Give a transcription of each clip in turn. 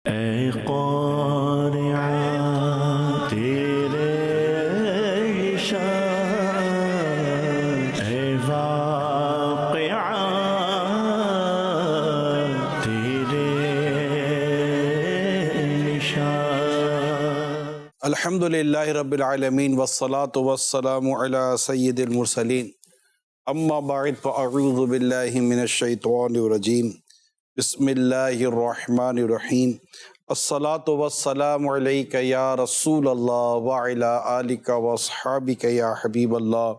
اے قارعہ تیرے شان، اے واقعہ تیرے نشان۔ الحمدللہ رب العالمین والصلاة والسلام علی سید المرسلین، اما بعد فاعوذ باللہ من الشیطان الرجیم، بسم اللہ الرحمن الرحیم۔ الصلاة والسلام علیک یا رسول اللہ وعلی آلک واصحابک یا حبیب اللہ۔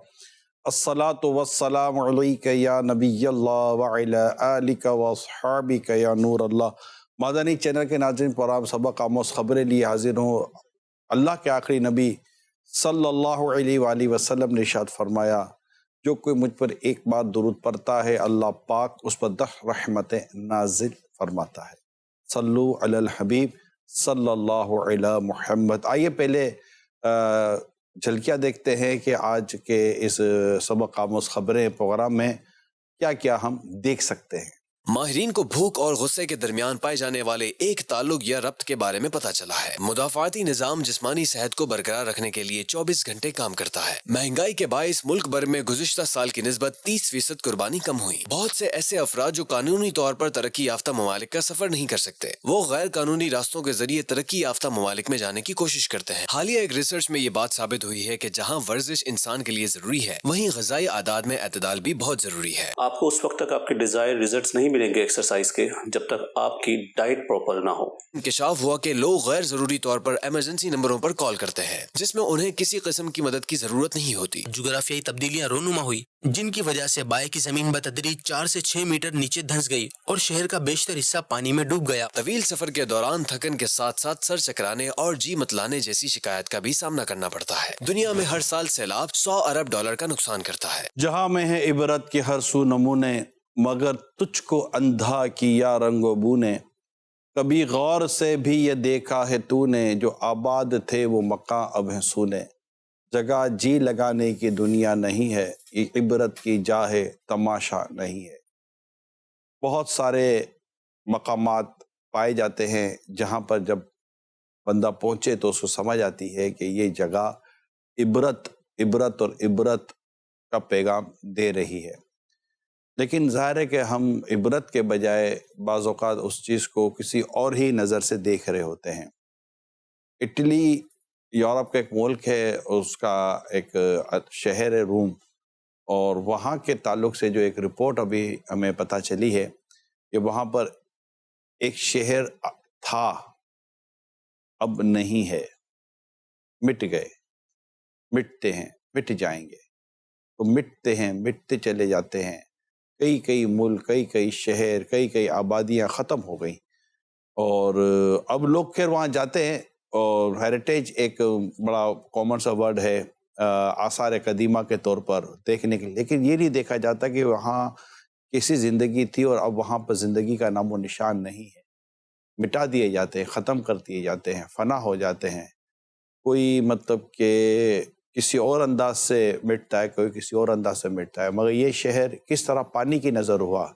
الصلاة والسلام علیک یا نبی اللہ وعلی آلک واصحابک یا نور اللہ۔ مدنی چینل کے ناظرین، پروگرام سبق آموز خبریں لیے حاضر ہوں۔ اللہ کے آخری نبی صلی اللہ علیہ وآلہ وسلم نے ارشاد فرمایا، جو کوئی مجھ پر ایک بار درود پڑھتا ہے اللہ پاک اس پر 10 رحمتیں نازل فرماتا ہے۔ صلو علی الحبیب صلی اللہ علی محمد۔ آئیے پہلے جھلکیاں دیکھتے ہیں کہ آج کے اس سبق آموز خبریں پروگرام میں کیا کیا ہم دیکھ سکتے ہیں۔ ماہرین کو بھوک اور غصے کے درمیان پائے جانے والے ایک تعلق یا ربط کے بارے میں پتہ چلا ہے۔ مدافعاتی نظام جسمانی صحت کو برقرار رکھنے کے لیے 24 گھنٹے کام کرتا ہے۔ مہنگائی کے باعث ملک بھر میں گزشتہ سال کی نسبت 30% قربانی کم ہوئی۔ بہت سے ایسے افراد جو قانونی طور پر ترقی یافتہ ممالک کا سفر نہیں کر سکتے، وہ غیر قانونی راستوں کے ذریعے ترقی یافتہ ممالک میں جانے کی کوشش کرتے ہیں۔ حالیہ ایک ریسرچ میں یہ بات ثابت ہوئی ہے کہ جہاں ورزش انسان کے لیے ضروری ہے، وہیں غذائی عادات میں اعتدال بھی بہت ضروری ہے۔ آپ کو اس وقت تک آپ کے ڈیزائر ریزلٹس نہیں ملیں گے ایکسرسائز کے جب تک آپ کی ڈائٹ پراپر نہ ہو۔ انکشاف ہوا کہ لوگ غیر ضروری طور پر ایمرجنسی نمبروں پر کال کرتے ہیں، جس میں انہیں کسی قسم کی مدد کی ضرورت نہیں ہوتی۔ جغرافیائی تبدیلیاں رونما ہوئی، جن کی وجہ سے بائیں کی زمین بتدریج 4 سے 6 میٹر نیچے دھنس گئی اور شہر کا بیشتر حصہ پانی میں ڈوب گیا۔ طویل سفر کے دوران تھکن کے ساتھ ساتھ سر چکرانے اور جی متلانے جیسی شکایت کا بھی سامنا کرنا پڑتا ہے۔ دنیا میں ہر سال سیلاب $100 ارب کا نقصان کرتا ہے۔ جہاں میں ہے عبرت کے ہر سو نمونے، مگر تجھ کو اندھا کیا رنگ و بو نے۔ کبھی غور سے بھی یہ دیکھا ہے تو نے، جو آباد تھے وہ مکاں اب ہیں سونے۔ جگہ جی لگانے کی دنیا نہیں ہے، یہ عبرت کی جا ہے تماشا نہیں ہے۔ بہت سارے مقامات پائے جاتے ہیں جہاں پر جب بندہ پہنچے تو اس کو سمجھ آتی ہے کہ یہ جگہ عبرت اور عبرت کا پیغام دے رہی ہے۔ لیکن ظاہر ہے کہ ہم عبرت کے بجائے بعض اوقات اس چیز کو کسی اور ہی نظر سے دیکھ رہے ہوتے ہیں۔ اٹلی یورپ کا ایک ملک ہے، اس کا ایک شہر ہے روم، اور وہاں کے تعلق سے جو ایک رپورٹ ابھی ہمیں پتہ چلی ہے کہ وہاں پر ایک شہر تھا، اب نہیں ہے، مٹ گئے، مٹتے ہیں، مٹ جائیں گے، تو مٹتے ہیں، مٹتے چلے جاتے ہیں۔ کئی ملک، کئی شہر، کئی آبادیاں ختم ہو گئیں، اور اب لوگ خیر وہاں جاتے ہیں، اور ہیریٹیج ایک بڑا کامن سا ورڈ ہے آثار قدیمہ کے طور پر دیکھنے کے لیے، لیکن یہ نہیں دیکھا جاتا کہ وہاں کیسی زندگی تھی اور اب وہاں پر زندگی کا نام و نشان نہیں ہے۔ مٹا دیے جاتے ہیں، ختم کر دیے جاتے ہیں، فنا ہو جاتے ہیں۔ کوئی مطلب کہ کسی اور انداز سے مٹتا ہے، کوئی کسی اور انداز سے مٹتا ہے، مگر یہ شہر کس طرح پانی کی نظر ہوا،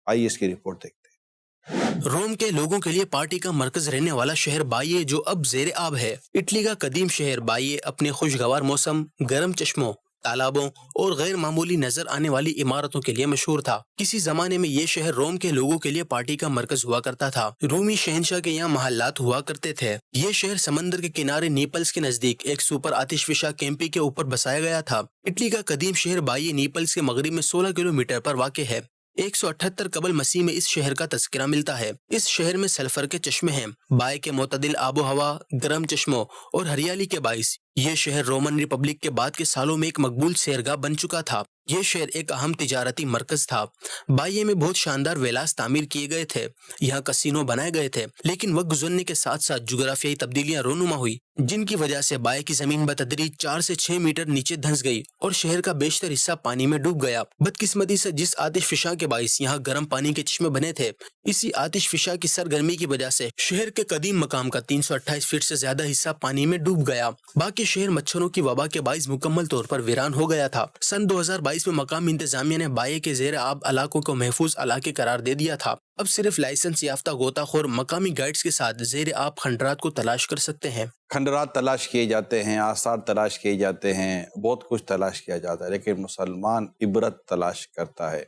آئیے اس کی رپورٹ دیکھتے ہیں۔ روم کے لوگوں کے لیے پارٹی کا مرکز رہنے والا شہر بائیے جو اب زیر آب ہے۔ اٹلی کا قدیم شہر بائیے اپنے خوشگوار موسم، گرم چشموں، تالابوں اور غیر معمولی نظر آنے والی عمارتوں کے لیے مشہور تھا۔ کسی زمانے میں یہ شہر روم کے لوگوں کے لیے پارٹی کا مرکز ہوا کرتا تھا۔ رومی شہنشاہ کے یہاں محلات ہوا کرتے تھے۔ یہ شہر سمندر کے کنارے نیپلز کے نزدیک ایک سپر آتش فشاں کیمپی کے اوپر بسایا گیا تھا۔ اٹلی کا قدیم شہر بائیے نیپلز کے مغرب میں 16 کلومیٹر پر واقع ہے۔ 178 قبل مسیح میں اس شہر کا تذکرہ ملتا ہے۔ اس شہر میں سلفر کے چشمے ہیں۔ بائے کے معتدل آب و ہوا، گرم چشموں اور ہریالی کے باعث یہ شہر رومن ریپبلک کے بعد کے سالوں میں ایک مقبول سیرگاہ بن چکا تھا۔ یہ شہر ایک اہم تجارتی مرکز تھا۔ بائیے میں بہت شاندار ویلاس تعمیر کیے گئے تھے، یہاں کسینو بنائے گئے تھے، لیکن وقت گزرنے کے ساتھ ساتھ جغرافیائی تبدیلیاں رونما ہوئی، جن کی وجہ سے بائیں کی زمین بتدریج 4 سے 6 میٹر نیچے دھنس گئی اور شہر کا بیشتر حصہ پانی میں ڈوب گیا۔ بدقسمتی سے جس آتش فشاں کے باعث یہاں گرم پانی کے چشمے بنے تھے، اسی آتش فشاں کی سرگرمی کی وجہ سے شہر کے قدیم مقام کا 328 فٹ سے زیادہ حصہ پانی میں ڈوب گیا۔ باقی یہ شہر مچھروں کی وبا کے باعث مکمل طور پر ویران ہو گیا تھا۔ سن 2022 میں مقامی انتظامیہ نے بایے کے زیر آب علاقوں کو محفوظ علاقے قرار دے دیا تھا۔ اب صرف لائسنس یافتہ غوطہ خور مقامی گائیڈز کے ساتھ زیر آب کھنڈرات کو تلاش کر سکتے ہیں۔ کھنڈرات تلاش کیے جاتے ہیں، آثار تلاش کیے جاتے ہیں، بہت کچھ تلاش کیا جاتا ہے، لیکن مسلمان عبرت تلاش کرتا ہے۔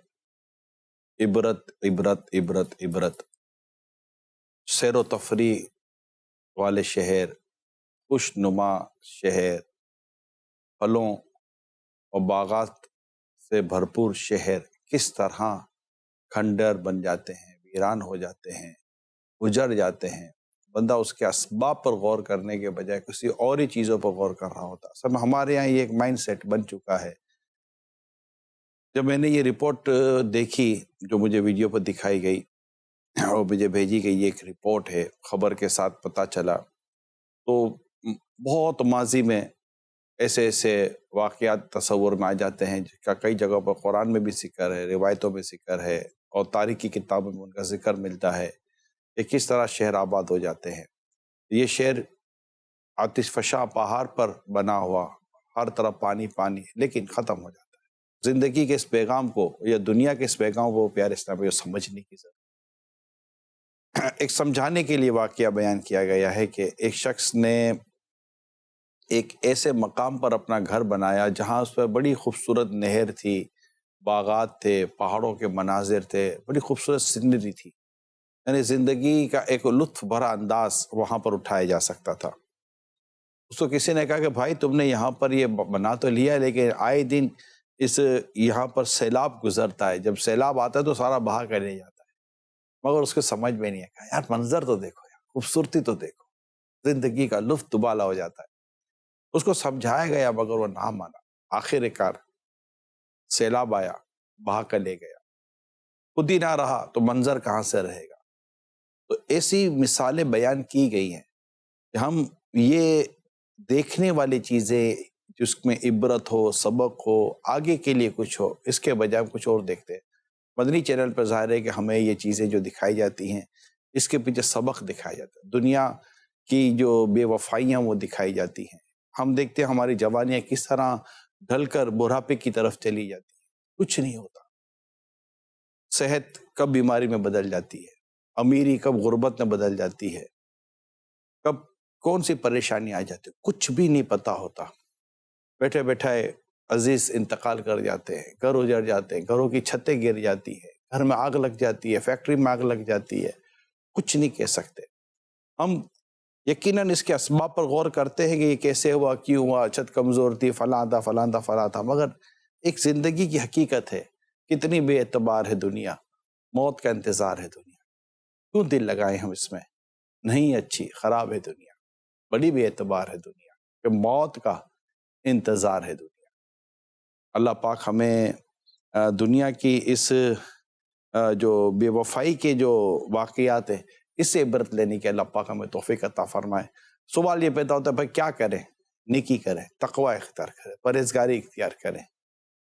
عبرت عبرت عبرت عبرت۔ سیر و تفریح والے شہر، خوش نما شہر، پھلوں اور باغات سے بھرپور شہر کس طرح کھنڈر بن جاتے ہیں، ویران ہو جاتے ہیں، اجڑ جاتے ہیں۔ بندہ اس کے اسباب پر غور کرنے کے بجائے کسی اور ہی چیزوں پر غور کر رہا ہوتا۔ سب ہمارے یہاں یہ ایک مائنڈ سیٹ بن چکا ہے۔ جب میں نے یہ رپورٹ دیکھی جو مجھے ویڈیو پر دکھائی گئی اور مجھے بھیجی گئی، یہ ایک رپورٹ ہے، خبر کے ساتھ پتہ چلا، تو بہت ماضی میں ایسے ایسے واقعات تصور میں آ جاتے ہیں جس کا کئی جگہوں پر قرآن میں بھی ذکر ہے، روایتوں میں ذکر ہے، اور تاریخی کتابوں میں ان کا ذکر ملتا ہے کہ کس طرح شہر آباد ہو جاتے ہیں۔ یہ شہر آتش فشاں پہاڑ پر بنا ہوا، ہر طرف پانی پانی، لیکن ختم ہو جاتا ہے۔ زندگی کے اس پیغام کو یا دنیا کے اس پیغام کو پیارے اسلامی کو سمجھنے کی ضرورت۔ ایک سمجھانے کے لیے واقعہ بیان کیا گیا ہے کہ ایک شخص نے ایک ایسے مقام پر اپنا گھر بنایا جہاں اس پر بڑی خوبصورت نہر تھی، باغات تھے، پہاڑوں کے مناظر تھے، بڑی خوبصورت سینری تھی، یعنی زندگی کا ایک لطف بھرا انداز وہاں پر اٹھایا جا سکتا تھا۔ اس کو کسی نے کہا کہ بھائی تم نے یہاں پر یہ بنا تو لیا، لیکن آئے دن یہاں پر سیلاب گزرتا ہے، جب سیلاب آتا ہے تو سارا بہا کر لے جاتا ہے۔ مگر اس کے سمجھ میں نہیں آیا، یار منظر تو دیکھو، یار خوبصورتی تو دیکھو، زندگی کا لطف دوبالا ہو جاتا ہے۔ اس کو سمجھایا گیا مگر وہ نہ مانا۔ آخر کار سیلاب آیا، بہا کر لے گیا، خود ہی نہ رہا تو منظر کہاں سے رہے گا۔ تو ایسی مثالیں بیان کی گئی ہیں کہ ہم یہ دیکھنے والی چیزیں جس میں عبرت ہو، سبق ہو، آگے کے لیے کچھ ہو، اس کے بجائے ہم کچھ اور دیکھتے ہیں۔ مدنی چینل پر ظاہر ہے کہ ہمیں یہ چیزیں جو دکھائی جاتی ہیں اس کے پیچھے سبق دکھایا جاتا ہے، دنیا کی جو بے وفائیاں وہ دکھائی جاتی ہیں۔ ہم دیکھتے ہیں ہماری جوانیاں کس طرح ڈھل کر بڑھاپے کی طرف چلی جاتی ہیں، کچھ نہیں ہوتا۔ صحت کب بیماری میں بدل جاتی ہے، امیری کب غربت میں بدل جاتی ہے، کب کون سی پریشانی آ جاتی ہے، کچھ بھی نہیں پتہ ہوتا۔ بیٹھے بیٹھے عزیز انتقال کر جاتے ہیں، گھر اجڑ جاتے ہیں، گھروں کی چھتیں گر جاتی ہیں، گھر میں آگ لگ جاتی ہے، فیکٹری میں آگ لگ جاتی ہے، کچھ نہیں کہہ سکتے۔ ہم یقیناً اس کے اسباب پر غور کرتے ہیں کہ یہ کیسے ہوا، کیوں ہوا، چھت کمزور تھی، فلاں تھا فلاں تھا فلاں تھا، مگر ایک زندگی کی حقیقت ہے، کتنی بے اعتبار ہے دنیا، موت کا انتظار ہے دنیا، کیوں دل لگائیں ہم اس میں؟ نہیں اچھی، خراب ہے دنیا، بڑی بے اعتبار ہے دنیا، کہ موت کا انتظار ہے دنیا۔ اللہ پاک ہمیں دنیا کی اس جو بے وفائی کے جو واقعات ہیں اس سے عبرت لینے کے اللہ پاک ہمیں توفیق عطا فرمائے۔ سوال یہ پیدا ہوتا ہے بھائی کیا کریں؟ نیکی کریں، تقوی اختیار کریں، پرہیزگاری اختیار کریں،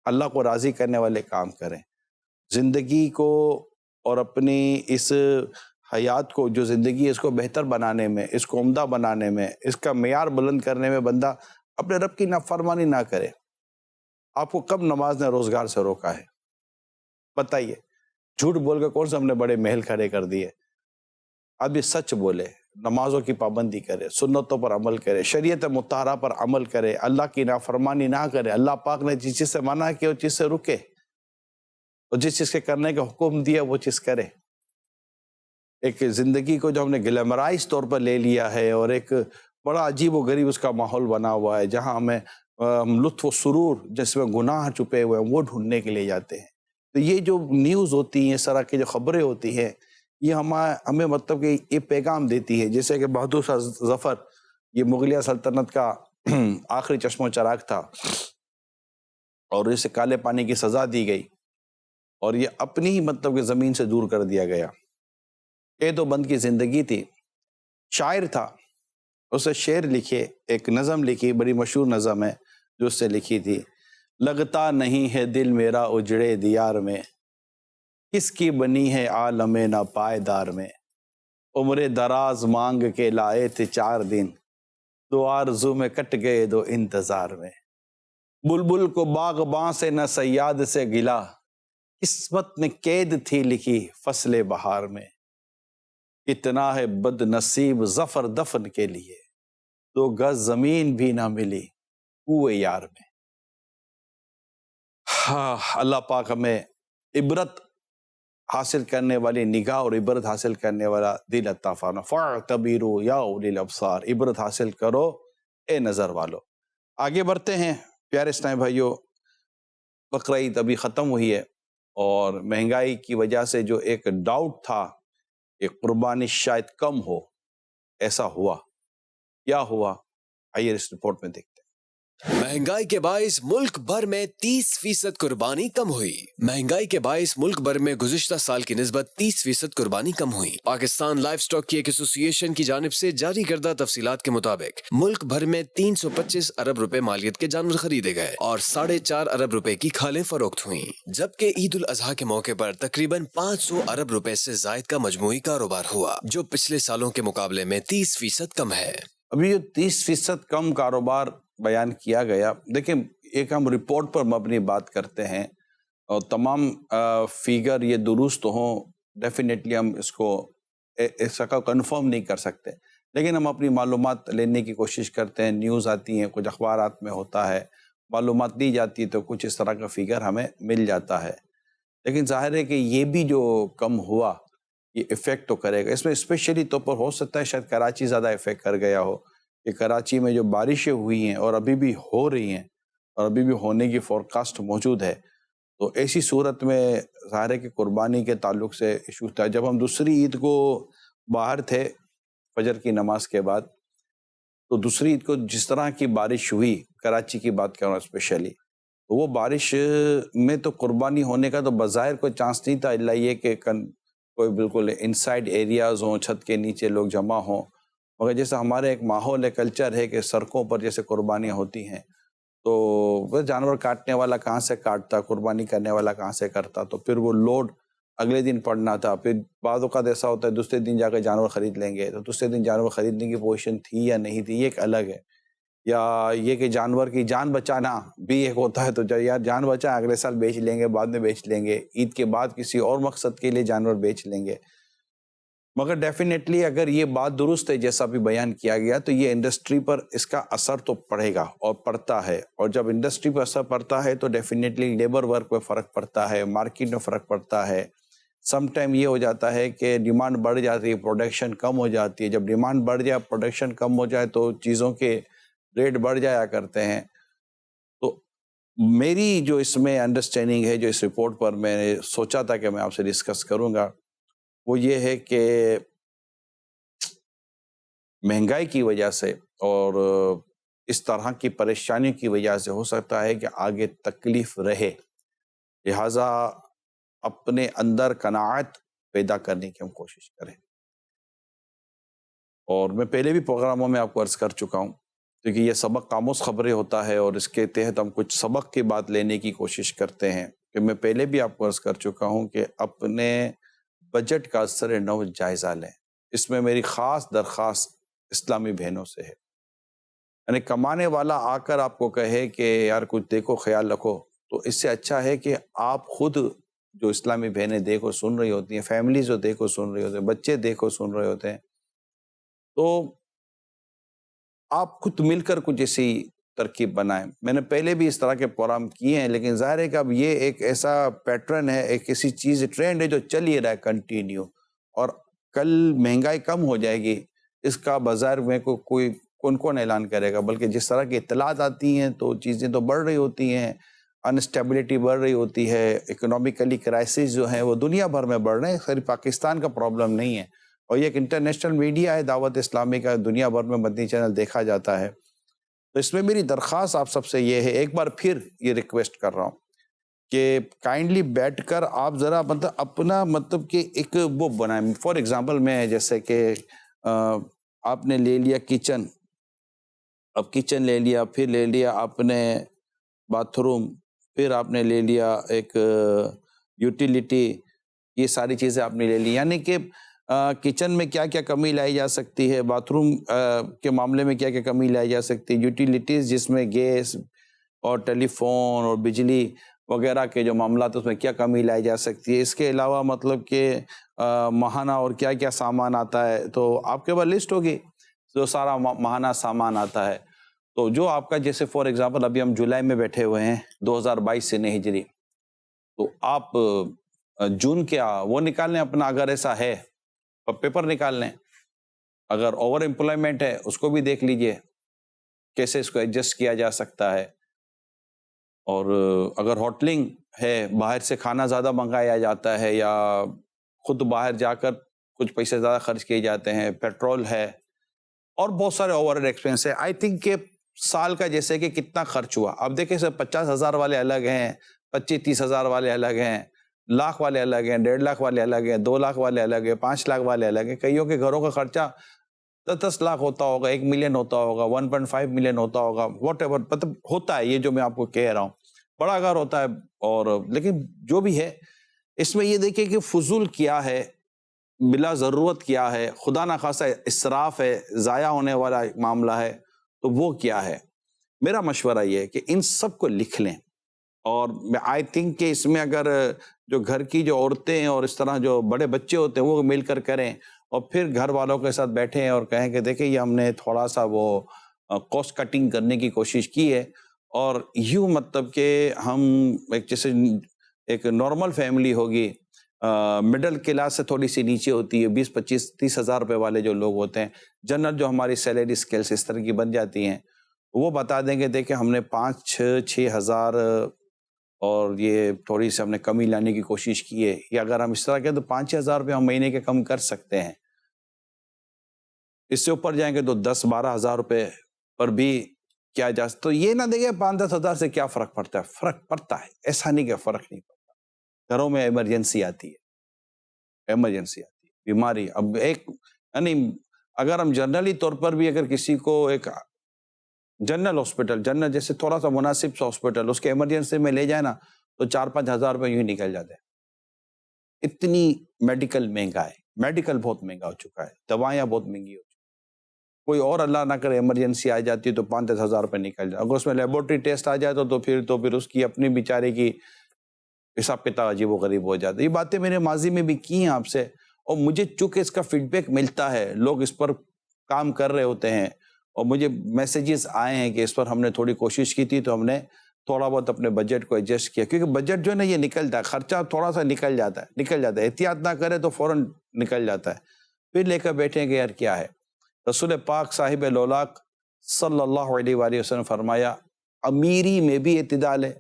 اللہ کو راضی کرنے والے کام کریں، زندگی کو اور اپنی اس حیات کو جو زندگی ہے اس کو بہتر بنانے میں، اس کو عمدہ بنانے میں، اس کا معیار بلند کرنے میں بندہ اپنے رب کی نافرمانی نہ کرے۔ آپ کو کب نماز نے روزگار سے روکا ہے؟ بتائیے۔ جھوٹ بول کے کون سے ہم نے بڑے محل کھڑے کر دیے؟ آدمی سچ بولے، نمازوں کی پابندی کرے، سنتوں پر عمل کرے، شریعت مطہرہ پر عمل کرے، اللہ کی نافرمانی نہ کرے، اللہ پاک نے جس چیز سے منع کیا وہ چیز سے رکے، اور جس چیز کے کرنے کا حکم دیا وہ چیز کرے۔ ایک زندگی کو جو ہم نے گلیمرائز طور پر لے لیا ہے اور ایک بڑا عجیب و غریب اس کا ماحول بنا ہوا ہے جہاں ہمیں لطف و سرور جس میں گناہ چھپے ہوئے ہیں وہ ڈھونڈنے کے لیے جاتے ہیں۔ تو یہ جو نیوز ہوتی ہیں، اس طرح کی جو خبریں ہوتی ہیں، یہ ہمیں مطلب کہ یہ پیغام دیتی ہے، جیسے کہ بہادر شاہ ظفر یہ مغلیہ سلطنت کا آخری چشم و چراغ تھا اور اسے کالے پانی کی سزا دی گئی اور یہ اپنی ہی مطلب کہ زمین سے دور کر دیا گیا۔ قید و بند کی زندگی تھی۔ شاعر تھا، اسے شعر لکھے، ایک نظم لکھی، بڑی مشہور نظم ہے جو اس سے لکھی تھی۔ لگتا نہیں ہے دل میرا اجڑے دیار میں، کس کی بنی ہے عالم ناپائیدار میں، عمر دراز مانگ کے لائے تھے 4 دن، دو آرزو میں کٹ گئے دو انتظار میں، بلبل کو باغباں سے نہ صیاد سے گلا، قسمت میں قید تھی لکھی فصل بہار میں، کتنا ہے بد نصیب ظفر دفن کے لیے، 2 گز زمین بھی نہ ملی کوئے یار میں۔ ہاں، اللہ پاک ہمیں عبرت حاصل کرنے والی نگاہ اور عبرت حاصل کرنے والا دل عطا فرمائے۔ فاعتبروا یا اولی الابصار، عبرت حاصل کرو اے نظر والو۔ آگے بڑھتے ہیں پیارے اسلامی بھائیو، بقرعید ابھی ختم ہوئی ہے اور مہنگائی کی وجہ سے جو ایک ڈاؤٹ تھا کہ قربانی شاید کم ہو، ایسا ہوا؟ کیا ہوا؟ آئیے اس رپورٹ میں دیکھتے ہیں۔ مہنگائی کے باعث ملک بھر میں 30% قربانی کم ہوئی۔ مہنگائی کے باعث ملک بھر میں گزشتہ سال کی نسبت 30% قربانی کم ہوئی۔ پاکستان لائف سٹاک کی ایک ایسوسی ایشن کی جانب سے جاری کردہ تفصیلات کے مطابق ملک بھر میں 325 ارب روپے مالیت کے جانور خریدے گئے اور 4.5 ارب روپے کی کھالیں فروخت ہوئیں، جبکہ عید الاضحیٰ کے موقع پر تقریباً 500 ارب روپے سے زائد کا مجموعی کاروبار ہوا، جو پچھلے سالوں کے مقابلے میں 30% کم ہے۔ ابھی جو 30% کم کاروبار بیان کیا گیا، دیکھیں ایک ہم رپورٹ پر مبنی بات کرتے ہیں اور تمام فیگر یہ درست ہوں، ڈیفینیٹلی ہم اس کو ایسا کنفرم نہیں کر سکتے، لیکن ہم اپنی معلومات لینے کی کوشش کرتے ہیں۔ نیوز آتی ہیں، کچھ اخبارات میں ہوتا ہے، معلومات دی جاتی ہے تو کچھ اس طرح کا فیگر ہمیں مل جاتا ہے، لیکن ظاہر ہے کہ یہ بھی جو کم ہوا یہ افیکٹ تو کرے گا۔ اس میں اسپیشلی طور پر ہو سکتا ہے شاید کراچی زیادہ افیکٹ کر گیا ہو، کہ کراچی میں جو بارشیں ہوئی ہیں اور ابھی بھی ہو رہی ہیں اور ابھی بھی ہونے کی فورکاسٹ موجود ہے، تو ایسی صورت میں ظاہر ہے کہ قربانی کے تعلق سے ایشو تھا۔ جب ہم دوسری عید کو باہر تھے فجر کی نماز کے بعد، تو دوسری عید کو جس طرح کی بارش ہوئی، کراچی کی بات کر رہا ہوں اسپیشلی، تو وہ بارش میں تو قربانی ہونے کا تو بظاہر کوئی چانس نہیں تھا، الا یہ کہ کوئی بالکل انسائڈ ایریاز ہوں، چھت کے نیچے لوگ جمع ہوں، مگر جیسے ہمارے ایک ماحول ہے، کلچر ہے کہ سڑکوں پر جیسے قربانیاں ہوتی ہیں تو وہ جانور کاٹنے والا کہاں سے کاٹتا، قربانی کرنے والا کہاں سے کرتا، تو پھر وہ لوڈ اگلے دن پڑنا تھا۔ پھر بعض اوقات ایسا ہوتا ہے دوسرے دن جا کے جانور خرید لیں گے، تو دوسرے دن جانور خریدنے کی پوزیشن تھی یا نہیں تھی یہ ایک الگ ہے، یا یہ کہ جانور کی جان بچانا بھی ایک ہوتا ہے، تو یار جان بچا اگلے سال بیچ لیں گے، بعد میں بیچ لیں گے، عید کے بعد کسی اور مقصد کے لیے جانور بیچ لیں گے۔ مگر ڈیفینیٹلی اگر یہ بات درست ہے جیسا بھی بیان کیا گیا، تو یہ انڈسٹری پر اس کا اثر تو پڑے گا اور پڑتا ہے، اور جب انڈسٹری پر اثر پڑتا ہے تو ڈیفینیٹلی لیبر ورک پہ فرق پڑتا ہے، مارکیٹ میں فرق پڑتا ہے۔ سم ٹائم یہ ہو جاتا ہے کہ ڈیمانڈ بڑھ جاتی ہے، پروڈکشن کم ہو جاتی ہے۔ جب ڈیمانڈ بڑھ جائے، پروڈکشن کم ہو جائے تو چیزوں کے ریٹ بڑھ جایا کرتے ہیں۔ تو میری جو اس میں انڈرسٹینڈنگ ہے، جو اس رپورٹ پر میں نے سوچا تھا کہ میں آپ سے ڈسکس کروں گا، وہ یہ ہے کہ مہنگائی کی وجہ سے اور اس طرح کی پریشانیوں کی وجہ سے ہو سکتا ہے کہ آگے تکلیف رہے، لہٰذا اپنے اندر قناعت پیدا کرنے کی ہم کوشش کریں۔ اور میں پہلے بھی پروگراموں میں آپ کو عرض کر چکا ہوں، کیونکہ یہ سبق آموز خبریں ہوتا ہے اور اس کے تحت ہم کچھ سبق کی بات لینے کی کوشش کرتے ہیں، کہ میں پہلے بھی آپ کو عرض کر چکا ہوں کہ اپنے بجٹ کا اثر نو جائزہ لیں۔ اس میں میری خاص درخواست اسلامی بہنوں سے ہے، یعنی کمانے والا آ کر آپ کو کہے کہ یار کچھ دیکھو، خیال رکھو، تو اس سے اچھا ہے کہ آپ خود جو اسلامی بہنیں دیکھو سن رہی ہوتی ہیں، فیملیز جو دیکھو سن رہی ہوتی ہیں، بچے دیکھو سن رہے ہوتے ہیں، تو آپ خود مل کر کچھ ایسی ترکیب بنائیں۔ میں نے پہلے بھی اس طرح کے پروگرام کیے ہیں، لیکن ظاہر ہے کہ اب یہ ایک ایسا پیٹرن ہے، ایک ایسی چیز ٹرینڈ ہے جو چل ہی رہا ہے کنٹینیو، اور کل مہنگائی کم ہو جائے گی اس کا بظاہر میں کوئی کون اعلان کرے گا، بلکہ جس طرح کی اطلاعات آتی ہیں تو چیزیں تو بڑھ رہی ہوتی ہیں، انسٹیبلٹی بڑھ رہی ہوتی ہے، اکنامیکلی کرائسس جو ہیں وہ دنیا بھر میں بڑھ رہے ہیں، صرف پاکستان کا پرابلم نہیں ہے، اور یہ ایک انٹرنیشنل میڈیا ہے، دعوت اسلامی کا، دنیا بھر میں مدنی چینل دیکھا جاتا ہے۔ تو اس میں میری درخواست آپ سب سے یہ ہے، ایک بار پھر یہ ریکویسٹ کر رہا ہوں کہ کائنڈلی بیٹھ کر آپ ذرا اپنا کہ ایک وہ بنائیں۔ فار ایگزامپل میں جیسے کہ آپ نے لے لیا کچن، اب کچن لے لیا، پھر لے لیا آپ نے باتھ روم، پھر آپ نے لے لیا ایک یوٹیلیٹی، یہ ساری چیزیں آپ نے لے لی، یعنی کہ کچن میں کیا کیا کمی لائی جا سکتی ہے، باتھ روم کے معاملے میں کیا کیا کمی لائی جا سکتی ہے، یوٹیلیٹیز جس میں گیس اور ٹیلی فون اور بجلی وغیرہ کے جو معاملات اس میں کیا کمی لائی جا سکتی ہے، اس کے علاوہ مطلب کہ ماہانہ اور کیا کیا سامان آتا ہے، تو آپ کے پاس لسٹ ہوگی جو سارا ماہانہ سامان آتا ہے. تو جو آپ کا جیسے فار ایگزامپل ابھی ہم جولائی میں بیٹھے ہوئے ہیں 2022 سے ہجری، تو آپ جون کیا وہ نکال لیں اپنا، اگر ایسا ہے پیپر نکال لیں. اگر اوور امپلائمنٹ ہے اس کو بھی دیکھ لیجئے کیسے اس کو ایڈجسٹ کیا جا سکتا ہے. اور اگر ہوٹلنگ ہے، باہر سے کھانا زیادہ منگایا جاتا ہے یا خود باہر جا کر کچھ پیسے زیادہ خرچ کیے جاتے ہیں، پیٹرول ہے اور بہت سارے اوور ہیڈ ایکسپینس ہے. آئی تھنک کہ سال کا جیسے کہ کتنا خرچ ہوا، اب دیکھیں سر 50,000 والے الگ ہیں، 25-30 ہزار والے الگ ہیں، لاکھ والے الگ ہیں، 1.5 لاکھ والے الگ ہیں، 2 لاکھ والے الگ ہیں، 5 لاکھ والے الگ ہیں. کئیوں کے گھروں کا خرچہ 10 لاکھ ہوتا ہوگا، 1 ملین ہوتا ہوگا، 1.5 ملین ہوتا ہوگا، واٹ ایور مطلب ہوتا ہے. یہ جو میں آپ کو کہہ رہا ہوں بڑا گھر ہوتا ہے. اور لیکن جو بھی ہے اس میں یہ دیکھیں کہ فضول کیا ہے، بلا ضرورت کیا ہے، خدا نخواستہ اسراف ہے، ضائع ہونے والا معاملہ ہے، تو وہ کیا ہے. میرا مشورہ یہ ہے کہ ان سب کو لکھ لیں. اور آئی تھنک کہ اس میں اگر جو گھر کی جو عورتیں ہیں اور اس طرح جو بڑے بچے ہوتے ہیں وہ مل کر کریں اور پھر گھر والوں کے ساتھ بیٹھیں اور کہیں کہ دیکھیں یہ ہم نے تھوڑا سا وہ کاسٹ کٹنگ کرنے کی کوشش کی ہے، اور یوں مطلب کہ ہم ایک جیسے ایک نارمل فیملی ہوگی، مڈل کلاس سے تھوڑی سی نیچے ہوتی ہے، 20-25-30 ہزار روپے والے جو لوگ ہوتے ہیں، جنرل جو ہماری سیلری اسکیلس اس طرح کی بن جاتی ہیں، وہ بتا دیں گے دیکھیں ہم نے 5-6 ہزار اور یہ تھوڑی سی ہم نے کمی لانے کی کوشش کی ہے. یا اگر ہم اس طرح کہیں تو 5-6 ہزار روپے ہم مہینے کے کم کر سکتے ہیں. اس سے اوپر جائیں گے تو 10-12 ہزار روپے پر بھی کیا جا سکتا. تو یہ نہ دیکھیں 5-10 ہزار سے کیا فرق پڑتا ہے، فرق پڑتا ہے، ایسا نہیں کہ فرق نہیں پڑتا. گھروں میں ایمرجنسی آتی ہے، بیماری. اب ایک یعنی اگر ہم جنرلی طور پر بھی اگر کسی کو ایک جنرل ہاسپٹل، جنرل جیسے تھوڑا سا مناسب سا ہاسپٹل اس کے ایمرجنسی میں لے جائے نا تو 4-5 ہزار روپے یوں ہی نکل جاتے ہیں. اتنی میڈیکل مہنگا ہے، میڈیکل بہت مہنگا ہو چکا ہے، دوائیاں بہت مہنگی ہو چکی. کوئی اور اللہ نہ کرے ایمرجنسی آ جاتی ہے تو 5-10 ہزار روپے نکل جائے. اگر اس میں لیبورٹری ٹیسٹ آ جائے تو پھر اس کی اپنی بیچارے کی حساب کتاب عجیب و غریب ہو جاتا ہے. یہ باتیں میں نے ماضی میں بھی کی ہیں آپ سے، اور مجھے چونکہ اس کا فیڈ بیک ملتا ہے، لوگ اس پر کام کر رہے ہوتے ہیں اور مجھے میسیجز آئے ہیں کہ اس پر ہم نے تھوڑی کوشش کی تھی تو ہم نے تھوڑا بہت اپنے بجٹ کو ایڈجسٹ کیا. کیونکہ بجٹ جو ہے نا یہ نکلتا ہے، خرچہ تھوڑا سا نکل جاتا ہے، احتیاط نہ کرے تو فوراً نکل جاتا ہے. پھر لے کر بیٹھیں کہ یار کیا ہے. رسول پاک صاحب لولاک صلی اللہ علیہ وآلہ وسلم فرمایا امیری میں بھی اعتدال ہے،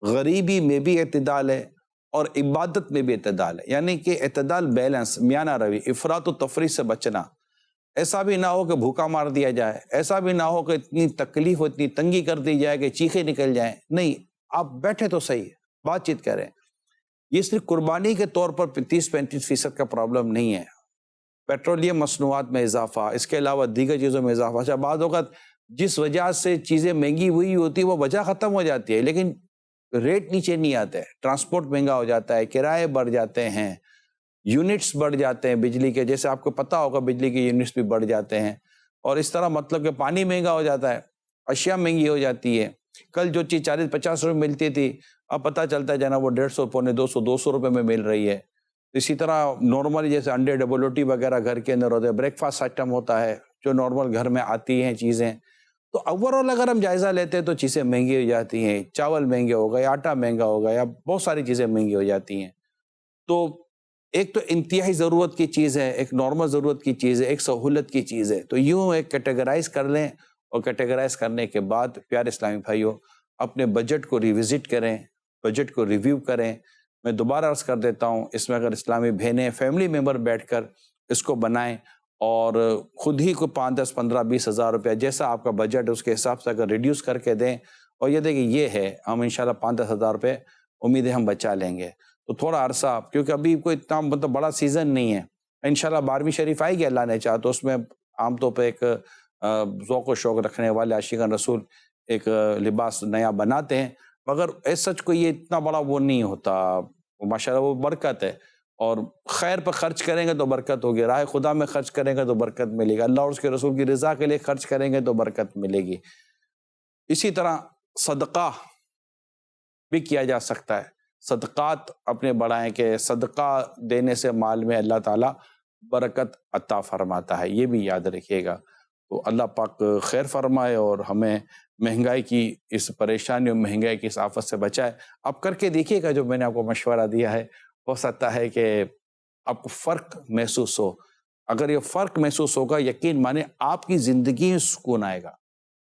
غریبی میں بھی اعتدال ہے، اور عبادت میں بھی اعتدال ہے. یعنی کہ اعتدال، بیلنس، میانہ روی، افراط و تفریط سے بچنا. ایسا بھی نہ ہو کہ بھوکا مار دیا جائے، ایسا بھی نہ ہو کہ اتنی تکلیف، اتنی تنگی کر دی جائے کہ چیخیں نکل جائیں. نہیں، آپ بیٹھے تو صحیح، بات چیت کریں. یہ صرف قربانی کے طور پر 30-35% کا پرابلم نہیں ہے. پیٹرولیم مصنوعات میں اضافہ، اس کے علاوہ دیگر چیزوں میں اضافہ. اچھا، بعض اوقات جس وجہ سے چیزیں مہنگی ہوئی ہوتی وہ وجہ ختم ہو جاتی ہے لیکن ریٹ نیچے نہیں آتے. ٹرانسپورٹ مہنگا ہو جاتا ہے، کرائے بڑھ جاتے ہیں، یونٹس بڑھ جاتے ہیں بجلی کے، جیسے آپ کو پتہ ہوگا بجلی کے یونٹس بھی بڑھ جاتے ہیں. اور اس طرح مطلب کہ پانی مہنگا ہو جاتا ہے، اشیاء مہنگی ہو جاتی ہے. کل جو چیز 40-50 روپے ملتی تھی اب پتہ چلتا ہے جناب وہ 150, 200 روپے میں مل رہی ہے. اسی طرح نارملی جیسے انڈے ڈبل روٹی وغیرہ گھر کے اندر ہوتے ہیں، بریک فاسٹ آئٹم ہوتا ہے جو نارمل گھر میں آتی ہیں چیزیں. تو اوورآل اگر ہم جائزہ لیتے ہیں تو چیزیں مہنگی ہو جاتی ہیں. چاول مہنگے ہو گئے، آٹا مہنگا ہو گیا، بہت ساری چیزیں مہنگی ہو جاتی ہیں. تو ایک تو انتہائی ضرورت کی چیز ہے، ایک نارمل ضرورت کی چیز ہے، ایک سہولت کی چیز ہے. تو یوں ایک کیٹیگرائز کر لیں، اور کیٹیگرائز کرنے کے بعد پیارے اسلامی بھائیوں اپنے بجٹ کو ریوزٹ کریں، بجٹ کو ریویو کریں. میں دوبارہ عرض کر دیتا ہوں، اس میں اگر اسلامی بہنیں، فیملی ممبر بیٹھ کر اس کو بنائیں اور خود ہی کو 5, 10, 15, 20 ہزار روپیہ جیسا آپ کا بجٹ اس کے حساب سے اگر ریڈیوس کر کے دیں، اور یہ دیکھیں یہ ہے ہم انشاءاللہ 5, 10 ہزار روپے امید ہے ہم بچا لیں گے. تو تھوڑا عرصہ، کیونکہ ابھی کوئی اتنا مطلب بڑا سیزن نہیں ہے. انشاءاللہ 12ویں شریف آئے گی اللہ نے چاہا تو اس میں عام طور پہ ایک ذوق و شوق رکھنے والے عاشقان رسول ایک لباس نیا بناتے ہیں، مگر ایس سچ کو یہ اتنا بڑا وہ نہیں ہوتا. ماشاءاللہ وہ برکت ہے. اور خیر پر خرچ کریں گے تو برکت ہوگی، راہ خدا میں خرچ کریں گے تو برکت ملے گی، اللہ اور اس کے رسول کی رضا کے لیے خرچ کریں گے تو برکت ملے گی۔ اسی طرح صدقہ بھی کیا جا سکتا ہے، صدقات اپنے بڑھائیں کہ صدقہ دینے سے مال میں اللہ تعالیٰ برکت عطا فرماتا ہے، یہ بھی یاد رکھیے گا۔ تو اللہ پاک خیر فرمائے اور ہمیں مہنگائی کی اس پریشانی اور مہنگائی کی اس آفت سے بچائے۔ آپ کر کے دیکھیے گا جو میں نے آپ کو مشورہ دیا ہے، ہو سکتا ہے کہ آپ کو فرق محسوس ہو۔ اگر یہ فرق محسوس ہوگا، یقین مانے آپ کی زندگی میں سکون آئے گا۔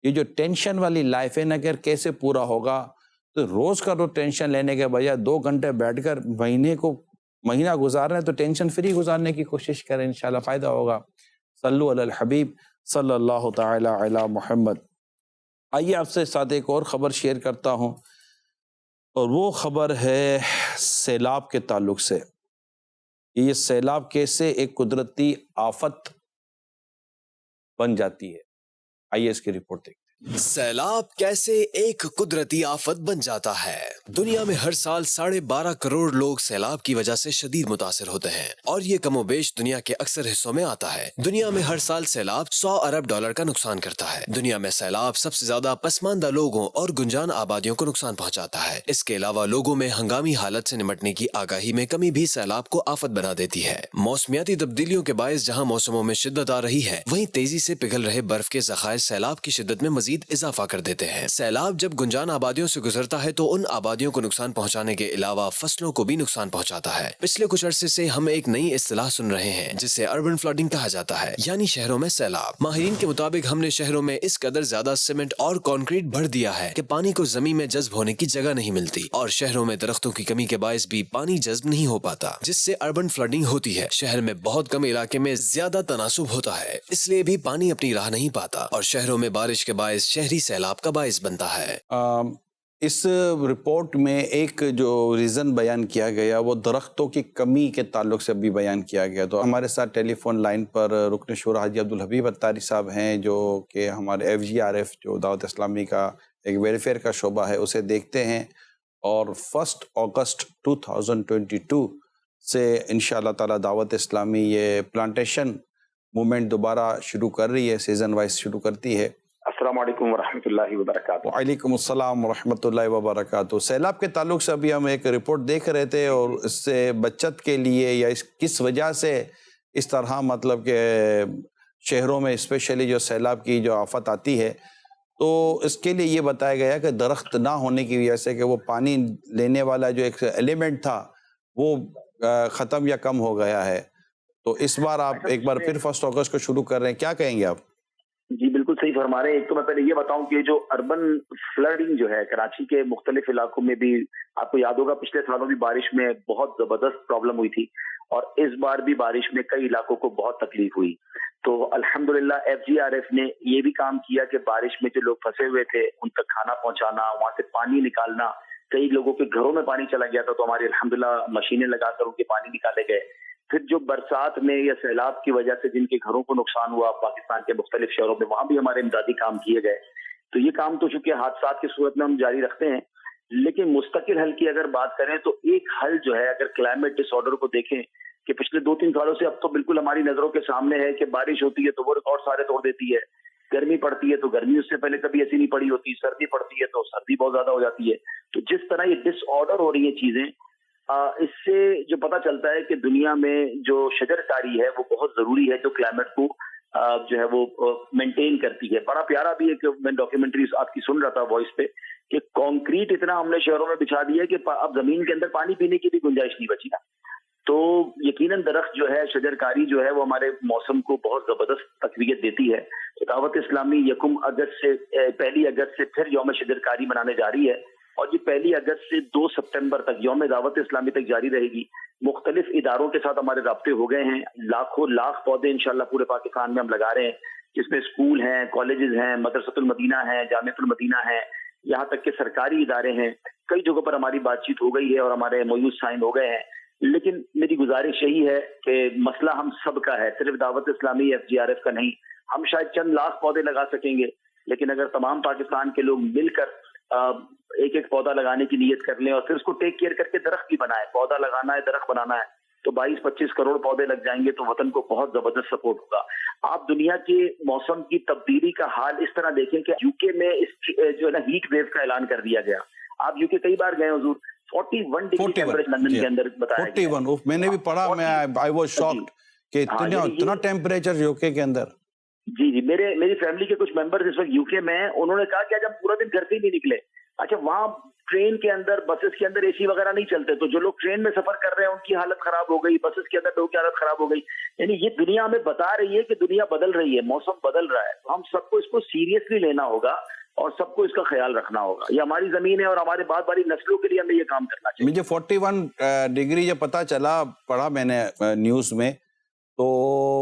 یہ جو ٹینشن والی لائف ہے نا، اگر کیسے پورا ہوگا، تو روز کا تو ٹینشن لینے کے بجائے 2 گھنٹے بیٹھ کر مہینہ گزارنا ہے تو ٹینشن فری گزارنے کی کوشش کریں، انشاءاللہ فائدہ ہوگا۔ صلو علی الحبیب صلی اللہ تعالی علی محمد۔ آئیے آپ سے ساتھ ایک اور خبر شیئر کرتا ہوں، اور وہ خبر ہے سیلاب کے تعلق سے۔ یہ سیلاب کیسے ایک قدرتی آفت بن جاتی ہے، آئیے اس کی رپورٹ دیکھیں۔ سیلاب کیسے ایک قدرتی آفت بن جاتا ہے۔ دنیا میں ہر سال 12.5 کروڑ لوگ سیلاب کی وجہ سے شدید متاثر ہوتے ہیں، اور یہ کم و بیش دنیا کے اکثر حصوں میں آتا ہے۔ دنیا میں ہر سال سیلاب $100 ارب کا نقصان کرتا ہے۔ دنیا میں سیلاب سب سے زیادہ پسماندہ لوگوں اور گنجان آبادیوں کو نقصان پہنچاتا ہے۔ اس کے علاوہ لوگوں میں ہنگامی حالت سے نمٹنے کی آگاہی میں کمی بھی سیلاب کو آفت بنا دیتی ہے۔ موسمیاتی تبدیلیوں کے باعث جہاں موسموں میں شدت آ رہی ہے، وہیں تیزی سے پگھل رہے برف کے ذخائر سیلاب کی شدت میں مزید اضافہ کر دیتے ہیں۔ سیلاب جب گنجان آبادیوں سے گزرتا ہے تو ان آبادیوں کو نقصان پہنچانے کے علاوہ فصلوں کو بھی نقصان پہنچاتا ہے۔ پچھلے کچھ عرصے سے ہم ایک نئی اصطلاح سن رہے ہیں جسے اربن فلڈنگ کہا جاتا ہے، یعنی شہروں میں سیلاب۔ ماہرین کے مطابق ہم نے شہروں میں اس قدر زیادہ سیمنٹ اور کنکریٹ بھر دیا ہے کہ پانی کو زمین میں جذب ہونے کی جگہ نہیں ملتی، اور شہروں میں درختوں کی کمی کے باعث بھی پانی جذب نہیں ہو پاتا، جس سے اربن فلڈنگ ہوتی ہے۔ شہر میں بہت کم علاقے میں زیادہ تناسب ہوتا ہے، اس لیے بھی پانی اپنی راہ نہیں پاتا، اور شہروں میں بارش کے باعث شہری سیلاب کا باعث بنتا ہے۔ اس رپورٹ میں ایک جو ریزن بیان کیا گیا وہ درختوں کی کمی کے تعلق سے بھی بیان کیا گیا۔ تو ہمارے ساتھ ٹیلی فون لائن پر رکن شورا حاجی عبدالحبیب اتاری صاحب ہیں، جو کہ ہمارے FGRF جو دعوت اسلامی کا ایک ویلفیئر کا شعبہ ہے اسے دیکھتے ہیں، اور 1 اگست 2022 سے انشاءاللہ تعالی دعوت اسلامی یہ پلانٹیشن موومنٹ دوبارہ شروع کر رہی ہے، سیزن وائز شروع کرتی ہے۔ السلام علیکم ورحمۃ اللہ وبرکاتہ۔ وعلیکم السلام ورحمۃ اللہ وبرکاتہ۔ سیلاب کے تعلق سے ابھی ہم ایک رپورٹ دیکھ رہے تھے، اور اس سے بچت کے لیے یا کس وجہ سے اس طرح مطلب کہ شہروں میں اسپیشلی جو سیلاب کی جو آفت آتی ہے، تو اس کے لیے یہ بتایا گیا کہ درخت نہ ہونے کی وجہ سے کہ وہ پانی لینے والا جو ایک ایلیمنٹ تھا وہ ختم یا کم ہو گیا ہے۔ تو اس بار آپ ایک بار پھر 1 اگست کو شروع کر رہے ہیں، کیا کہیں گے آپ؟ جی بالکل صحیح فرما رہے ہیں۔ ایک تو میں پہلے یہ بتاؤں کہ جو اربن فلڈنگ جو ہے کراچی کے مختلف علاقوں میں بھی، آپ کو یاد ہوگا پچھلے سالوں بھی بارش میں بہت زبردست پرابلم ہوئی تھی، اور اس بار بھی بارش میں کئی علاقوں کو بہت تکلیف ہوئی۔ تو الحمدللہ FGRF نے یہ بھی کام کیا کہ بارش میں جو لوگ پھنسے ہوئے تھے ان تک کھانا پہنچانا، وہاں سے پانی نکالنا، کئی لوگوں کے گھروں میں پانی چلا گیا تھا تو ہماری الحمدللہ مشینیں لگا کر ان کے پانی نکالے گئے۔ پھر جو برسات میں یا سیلاب کی وجہ سے جن کے گھروں کو نقصان ہوا پاکستان کے مختلف شہروں میں، وہاں بھی ہمارے امدادی کام کیے گئے۔ تو یہ کام تو چونکہ حادثات کی صورت میں ہم جاری رکھتے ہیں، لیکن مستقل حل کی اگر بات کریں تو ایک حل جو ہے، اگر کلائمیٹ ڈس آرڈر کو دیکھیں کہ پچھلے 2-3 سالوں سے اب تو بالکل ہماری نظروں کے سامنے ہے کہ بارش ہوتی ہے تو وہ ریکارڈ سارے توڑ دیتی ہے، گرمی پڑتی ہے تو گرمی اس سے پہلے کبھی ایسی نہیں پڑی ہوتی، سردی پڑتی ہے تو سردی بہت زیادہ ہو جاتی ہے۔ تو جس طرح یہ ڈس آرڈر ہو رہی ہیں چیزیں، اس سے جو پتہ چلتا ہے کہ دنیا میں جو شجر کاری ہے وہ بہت ضروری ہے، جو کلائمیٹ کو جو ہے وہ مینٹین کرتی ہے۔ بڑا پیارا بھی ہے کہ میں ڈاکیومنٹری آپ کی سن رہا تھا وائس پہ، کہ کانکریٹ اتنا ہم نے شہروں میں بچھا دیا ہے کہ اب زمین کے اندر پانی پینے کی بھی گنجائش نہیں بچی نا۔ تو یقیناً درخت جو ہے، شجر کاری جو ہے، وہ ہمارے موسم کو بہت زبردست تقویت دیتی ہے۔ دعوت اسلامی 1 اگست سے 1 اگست سے پھر یوم شجر کاری منانے جا رہی ہے، اور یہ 1 اگست سے 2 سپتمبر تک یوم دعوت اسلامی تک جاری رہے گی۔ مختلف اداروں کے ساتھ ہمارے رابطے ہو گئے ہیں، لاکھوں لاکھ پودے انشاءاللہ پورے پاکستان میں ہم لگا رہے ہیں، جس میں اسکول ہیں، کالجز ہیں، مدرسۃ المدینہ ہیں، جامعۃ المدینہ ہیں، یہاں تک کہ سرکاری ادارے ہیں۔ کئی جگہوں پر ہماری بات چیت ہو گئی ہے اور ہمارے MOUs سائن ہو گئے ہیں، لیکن میری گزارش یہی ہے کہ مسئلہ ہم سب کا ہے، صرف دعوت اسلامی FGRF کا نہیں۔ ہم شاید چند لاکھ پودے لگا سکیں گے، لیکن اگر تمام پاکستان کے لوگ مل کر ایک ایک پودا لگانے کی نیت کر لیں اور پھر اس کو ٹیک کیئر کر کے درخت بھی بنائے، پودا لگانا ہے، درخت بنانا ہے، تو 22-25 کروڑ پودے لگ جائیں گے تو وطن کو بہت زبردست سپورٹ ہوگا. آپ دنیا کے موسم کی تبدیلی کا حال اس طرح دیکھیں کہ یو کے میں اس جو ہے نا ہیٹ ویو کا اعلان کر دیا گیا. آپ یو کے کئی بار گئے حضور, 41 ڈگری ٹیمپریچر لندن کے اندر بتایا گیا. 41 میں نے بھی پڑھا, میں آئی واز شاکڈ کہ اتنا ٹیمپریچر یو کے اندر. جی میری فیملی کے کچھ ممبر اس وقت یو کے میں, انہوں نے کہا کہ آج ہم پورا دن گھر سے ہی نہیں نکلے. اچھا, وہاں ٹرین کے اندر, بسز کے اندر اے سی وغیرہ نہیں چلتے, تو جو لوگ ٹرین میں سفر کر رہے ہیں ان کی حالت خراب ہو گئی, بسز کے اندر لوگوں کی حالت خراب ہو گئی. یعنی یہ دنیا ہمیں بتا رہی ہے کہ دنیا بدل رہی ہے, موسم بدل رہا ہے. تو ہم سب کو اس کو سیریسلی لینا ہوگا اور سب کو اس کا خیال رکھنا ہوگا. یہ ہماری زمین ہے اور ہمارے بعد باری نسلوں کے لیے ہمیں یہ کام کرنا چاہیے. مجھے 41 ڈگری جب پتا چلا, پڑھا میں نے نیوز میں, تو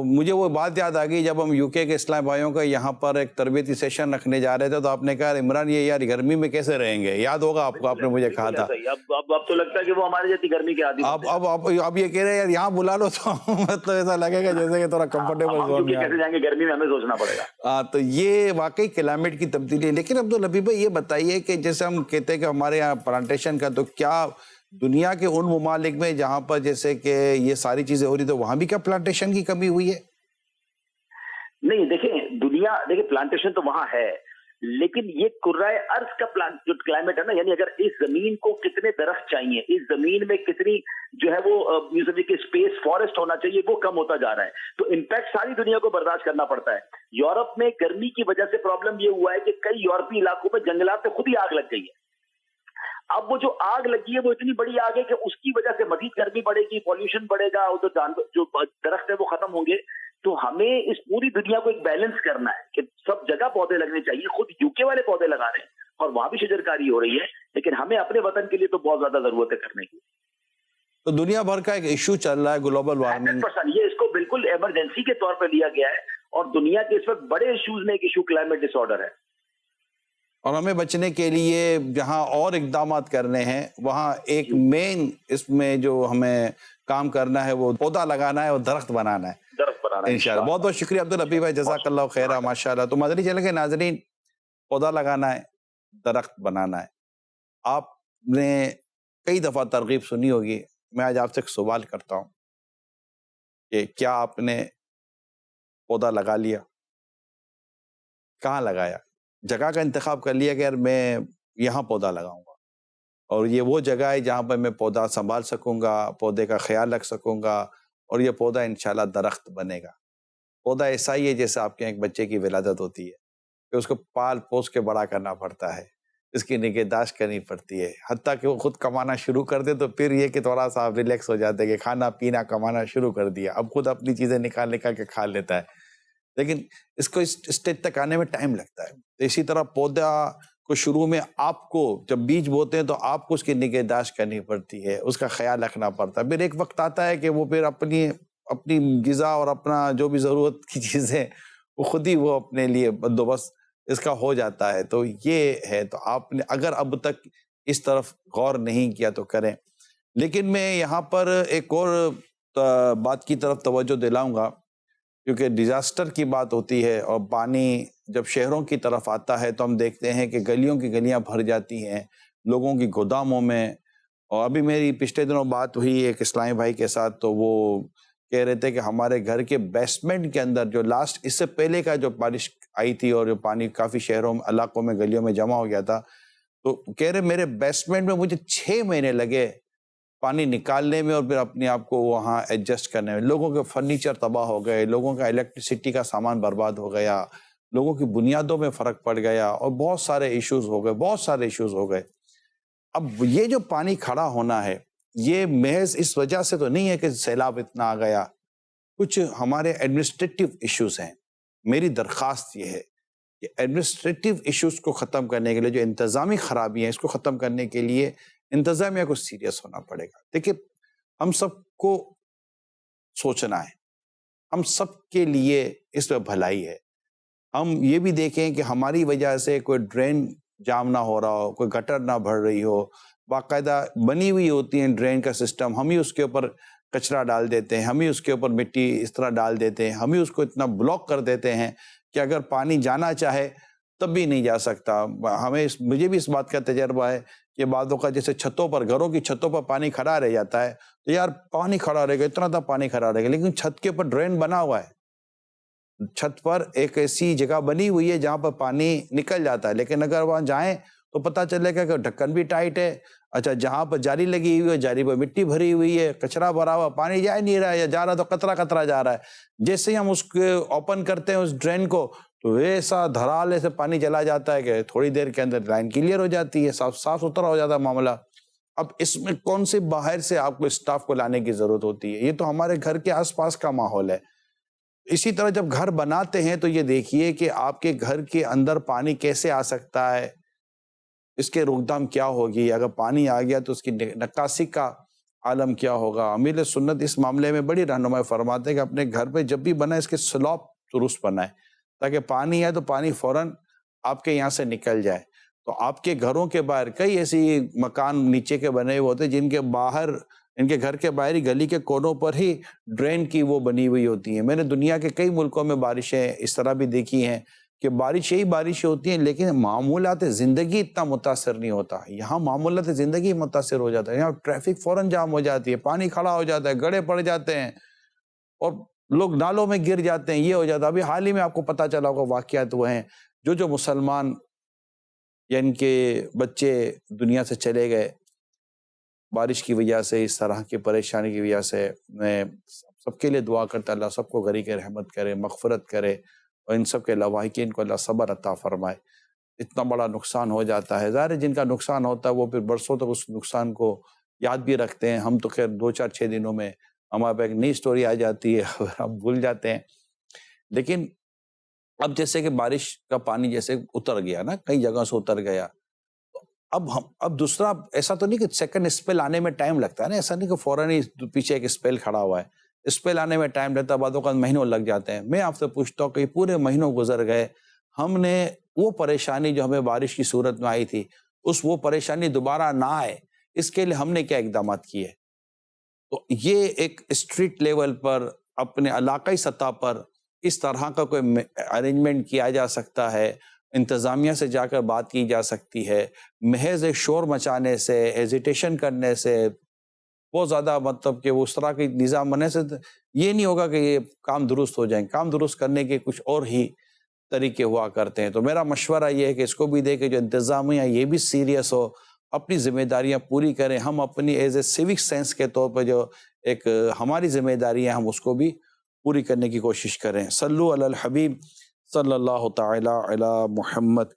مجھے وہ بات یاد آ گئی جب ہم یو کے اسلام بھائیوں کا یہاں پر ایک تربیتی سیشن رکھنے جا رہے تھے, تو آپ نے کہا عمران یہ یار گرمی میں کیسے رہیں گے, یاد ہوگا آپ کو, آپ نے مجھے کہا تھا. اب تو لگتا ہے کہ وہ ہمارے جیسی گرمی کے عادی. اب یہ کہہ رہے ہیں یار یہاں بلا لو, تو مطلب ایسا لگے گا جیسے کہ تھوڑا کمفرٹیبل زون میں کیسے جائیں گے, گرمی میں ہمیں سوچنا پڑے گا. ہاں, تو یہ واقعی کلائمیٹ کی تبدیلی ہے. لیکن عبدالحبیب بھائی یہ بتائیے کہ جیسے ہم کہتے ہیں کہ ہمارے یہاں پلانٹیشن کا, تو کیا دنیا کے ان ممالک میں جہاں پر جیسے کہ یہ ساری چیزیں ہو رہی, تو وہاں بھی کیا پلانٹیشن کی کمی ہوئی ہے؟ نہیں, دیکھیں پلانٹیشن تو وہاں ہے, لیکن یہ کرۂ ارض کا جو کلائمیٹ ہے نا, یعنی اگر اس زمین کو کتنے درخت چاہیے, اس زمین میں کتنی جو ہے وہ اسپیس فارسٹ ہونا چاہیے, وہ کم ہوتا جا رہا ہے. تو امپیکٹ ساری دنیا کو برداشت کرنا پڑتا ہے. یورپ میں گرمی کی وجہ سے پرابلم یہ ہوا ہے کہ کئی یورپی علاقوں میں جنگلات میں خود ہی آگ لگ گئی ہے. اب وہ جو آگ لگی ہے وہ اتنی بڑی آگ ہے کہ اس کی وجہ سے مزید گرمی بڑھے گی, پولوشن بڑھے گا, جو درخت ہے وہ ختم ہوں گے. تو ہمیں اس پوری دنیا کو ایک بیلنس کرنا ہے کہ سب جگہ پودے لگنے چاہیے. خود یو کے والے پودے لگا رہے ہیں اور وہاں بھی شجرکاری ہو رہی ہے, لیکن ہمیں اپنے وطن کے لیے تو بہت زیادہ ضرورت ہے کرنے کی. تو دنیا بھر کا ایک ایشو چل رہا ہے گلوبل وارمنگ, 100%. یہ اس کو بالکل ایمرجنسی کے طور پہ لیا گیا ہے, اور دنیا کے اس وقت بڑے ایشوز میں ایک ایشو کلائمیٹ ڈس آرڈر ہے. اور ہمیں بچنے کے لیے جہاں اور اقدامات کرنے ہیں, وہاں ایک مین اس میں جو ہمیں کام کرنا ہے وہ پودا لگانا ہے اور درخت بنانا ہے. انشاءاللہ. بہت بہت شکریہ عبدالحبیب بھائی, جزاک اللہ خیر, ماشاءاللہ. تو مدنی چینل کے ناظرین, پودا لگانا ہے, درخت بنانا ہے. آپ نے کئی دفعہ ترغیب سنی ہوگی, میں آج آپ سے ایک سوال کرتا ہوں کہ کیا آپ نے پودا لگا لیا؟ کہاں لگایا؟ جگہ کا انتخاب کر لیا کہ یار میں یہاں پودا لگاؤں گا, اور یہ وہ جگہ ہے جہاں پر میں پودا سنبھال سکوں گا, پودے کا خیال رکھ سکوں گا, اور یہ پودا انشاءاللہ درخت بنے گا. پودا ایسا ہی ہے جیسے آپ کے ایک بچے کی ولادت ہوتی ہے کہ اس کو پال پوس کے بڑا کرنا پڑتا ہے, اس کی نگہداشت کرنی پڑتی ہے, حتیٰ کہ وہ خود کمانا شروع کر دے تو پھر یہ کہ تھوڑا سا آپ ریلیکس ہو جاتے ہیں کہ کھانا پینا کمانا شروع کر دیا, اب خود اپنی چیزیں نکال کے کھا لیتا ہے. لیکن اس کو اس اسٹیج تک آنے میں ٹائم لگتا ہے. تو اسی طرح پودا کو شروع میں آپ کو جب بیج بوتے ہیں تو آپ کو اس کی نگہداشت کرنی پڑتی ہے, اس کا خیال رکھنا پڑتا ہے. پھر ایک وقت آتا ہے کہ وہ پھر اپنی غذا اور اپنا جو بھی ضرورت کی چیزیں وہ خود ہی وہ اپنے لیے بندوبست اس کا ہو جاتا ہے. تو یہ ہے, تو آپ نے اگر اب تک اس طرف غور نہیں کیا تو کریں. لیکن میں یہاں پر ایک اور بات کی طرف توجہ دلاؤں گا, کیونکہ ڈیزاسٹر کی بات ہوتی ہے اور پانی جب شہروں کی طرف آتا ہے تو ہم دیکھتے ہیں کہ گلیوں کی گلیاں بھر جاتی ہیں لوگوں کی گوداموں میں. اور ابھی میری پچھلے دنوں بات ہوئی ایک اسلامی بھائی کے ساتھ, تو وہ کہہ رہے تھے کہ ہمارے گھر کے بیسمنٹ کے اندر جو لاسٹ اس سے پہلے کا جو بارش آئی تھی اور جو پانی کافی شہروں علاقوں میں گلیوں میں جمع ہو گیا تھا, تو کہہ رہے میرے بیسمنٹ میں مجھے 6 مہینے لگے پانی نکالنے میں اور پھر اپنے آپ کو وہاں ایڈجسٹ کرنے میں. لوگوں کے فرنیچر تباہ ہو گئے, لوگوں کا الیکٹریسٹی کا سامان برباد ہو گیا, لوگوں کی بنیادوں میں فرق پڑ گیا, اور بہت سارے ایشوز ہو گئے. اب یہ جو پانی کھڑا ہونا ہے یہ محض اس وجہ سے تو نہیں ہے کہ سیلاب اتنا آ گیا, کچھ ہمارے ایڈمنسٹریٹو ایشوز ہیں. میری درخواست یہ ہے کہ ایڈمنسٹریٹو ایشوز کو ختم کرنے کے لیے, جو انتظامی خرابیاں ہیں اس کو ختم کرنے کے لیے انتظامیہ کو سیریس ہونا پڑے گا. دیکھیں, ہم سب کو سوچنا ہے, ہم سب کے لیے اس میں بھلائی ہے. ہم یہ بھی دیکھیں کہ ہماری وجہ سے کوئی ڈرین جام نہ ہو رہا ہو, کوئی گٹر نہ بھر رہی ہو, باقاعدہ بنی ہوئی ہوتی ہیں ڈرین کا سسٹم, ہم ہی اس کے اوپر کچرا ڈال دیتے ہیں, ہم ہی اس کے اوپر مٹی اس طرح ڈال دیتے ہیں, ہم ہی اس کو اتنا بلاک کر دیتے ہیں کہ اگر پانی جانا چاہے تب بھی نہیں جا سکتا. مجھے بھی اس بات کا تجربہ ہے کہ بعضوں کا جیسے چھتوں پر، گھروں کی چھتوں پر پانی کھڑا رہ جاتا ہے تو یار پانی کھڑا رہے گا، اتنا تھا پانی کھڑا رہے گا، لیکن چھت کے اوپر ڈرین بنا ہوا ہے، چھت پر ایک ایسی جگہ بنی ہوئی ہے جہاں پر پانی نکل جاتا ہے، لیکن اگر وہاں جائیں تو پتہ چلے گا کہ ڈھکن بھی ٹائٹ ہے، اچھا جہاں پر جاری لگی ہوئی ہے جاری پر مٹی بھری ہوئی ہے، کچرا بھرا ہوا، پانی جا نہیں رہا ہے، یا جا رہا تو قطرہ قطرہ جا رہا ہے، جیسے ہی ہم اس کو اوپن کرتے ہیں اس ڈرین کو تو ایسا دھڑالے سے پانی چلا جاتا ہے کہ تھوڑی دیر کے اندر لائن کلیئر ہو جاتی ہے، صاف ستھرا ہو جاتا ہے معاملہ۔ اب اس میں کون سے باہر سے آپ کو اسٹاف کو لانے کی ضرورت ہوتی ہے؟ یہ تو ہمارے گھر کے آس پاس کا ماحول ہے۔ اسی طرح جب گھر بناتے ہیں تو یہ دیکھیے کہ آپ کے گھر کے اندر پانی کیسے آ سکتا ہے، اس کے روک تھام کیا ہوگی، اگر پانی آ گیا تو اس کی نکاسی کا عالم کیا ہوگا۔ امیر سنت اس معاملے میں بڑی رہنمائی فرماتے ہیں کہ اپنے گھر پہ جب بھی بنائے اس کے سلوپ درست بنائے تاکہ پانی آئے تو پانی فوراً آپ کے یہاں سے نکل جائے۔ تو آپ کے گھروں کے باہر کئی ایسی مکان نیچے کے بنے ہوئے ہوتے ہیں جن کے باہر، ان کے گھر کے باہر ہی گلی کے کونوں پر ہی ڈرین کی وہ بنی ہوئی ہوتی ہیں۔ میں نے دنیا کے کئی ملکوں میں بارشیں اس طرح بھی دیکھی ہیں کہ بارشیں ہی بارشیں ہوتی ہیں لیکن معمولات زندگی اتنا متاثر نہیں ہوتا۔ یہاں معمولات زندگی متاثر ہو جاتا ہے، یہاں ٹریفک فوراً جام ہو جاتی ہے، پانی کھڑا ہو جاتا ہے، گڑھے پڑ جاتے ہیں اور لوگ نالوں میں گر جاتے ہیں، یہ ہو جاتا ہے۔ ابھی حال ہی میں آپ کو پتہ چلا ہوگا واقعات وہ ہیں جو مسلمان یا ان کے بچے دنیا سے چلے گئے بارش کی وجہ سے، اس طرح کی پریشانی کی وجہ سے۔ میں سب کے لیے دعا کرتا اللہ سب کو غریق رحمت کرے، مغفرت کرے، اور ان سب کے لواحقین کو اللہ صبر عطا فرمائے۔ اتنا بڑا نقصان ہو جاتا ہے، ظاہر ہے جن کا نقصان ہوتا ہے وہ پھر برسوں تک اس نقصان کو یاد بھی رکھتے ہیں۔ ہم تو خیر 2-4-6 دنوں میں ہمارے پہ ایک نئی سٹوری آ جاتی ہے، ہم بھول جاتے ہیں۔ لیکن اب جیسے کہ بارش کا پانی جیسے اتر گیا نا، کئی جگہ سے اتر گیا، اب دوسرا ایسا تو نہیں کہ سیکنڈ اسپیل آنے میں ٹائم لگتا ہے نا، ایسا نہیں کہ فوراً ہی پیچھے ایک اسپیل کھڑا ہوا ہے، اسپیل آنے میں ٹائم لگتا ہے، بعض اوقات مہینوں لگ جاتے ہیں۔ میں آپ سے پوچھتا ہوں کہ پورے مہینوں گزر گئے، ہم نے وہ پریشانی جو ہمیں بارش کی صورت میں آئی تھی وہ پریشانی دوبارہ نہ آئے، اس کے لیے ہم نے کیا اقدامات کیے؟ تو یہ ایک اسٹریٹ لیول پر، اپنے علاقائی سطح پر اس طرح کا کوئی ارینجمنٹ کیا جا سکتا ہے، انتظامیہ سے جا کر بات کی جا سکتی ہے۔ محض ایک شور مچانے سے، ایزیٹیشن کرنے سے، بہت زیادہ مطلب کہ اس طرح کی نظام بننے سے یہ نہیں ہوگا کہ یہ کام درست ہو جائیں۔ کام درست کرنے کے کچھ اور ہی طریقے ہوا کرتے ہیں۔ تو میرا مشورہ یہ ہے کہ اس کو بھی دے کہ جو انتظامیہ یہ بھی سیریس ہو، اپنی ذمہ داریاں پوری کریں۔ ہم اپنی ایز اے سیوک سینس کے طور پر جو ایک ہماری ذمہ داری ہے ہم اس کو بھی پوری کرنے کی کوشش کریں۔ صلو علی الحبیب صلی اللہ تعالی علی محمد۔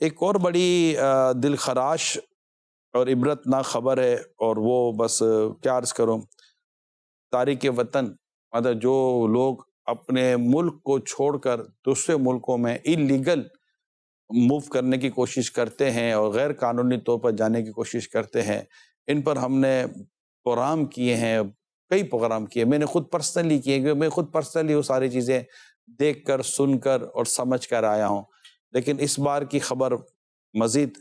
ایک اور بڑی دل خراش اور عبرتناک خبر ہے، اور وہ بس کیا عرض کروں، تارک وطن، مطلب جو لوگ اپنے ملک کو چھوڑ کر دوسرے ملکوں میں اللیگل موو کرنے کی کوشش کرتے ہیں اور غیر قانونی طور پر جانے کی کوشش کرتے ہیں، ان پر ہم نے پروگرام کیے ہیں، کئی پروگرام کیے، میں نے خود پرسنلی کیے، کیونکہ میں خود پرسنلی وہ ساری چیزیں دیکھ کر، سن کر اور سمجھ کر آیا ہوں۔ لیکن اس بار کی خبر مزید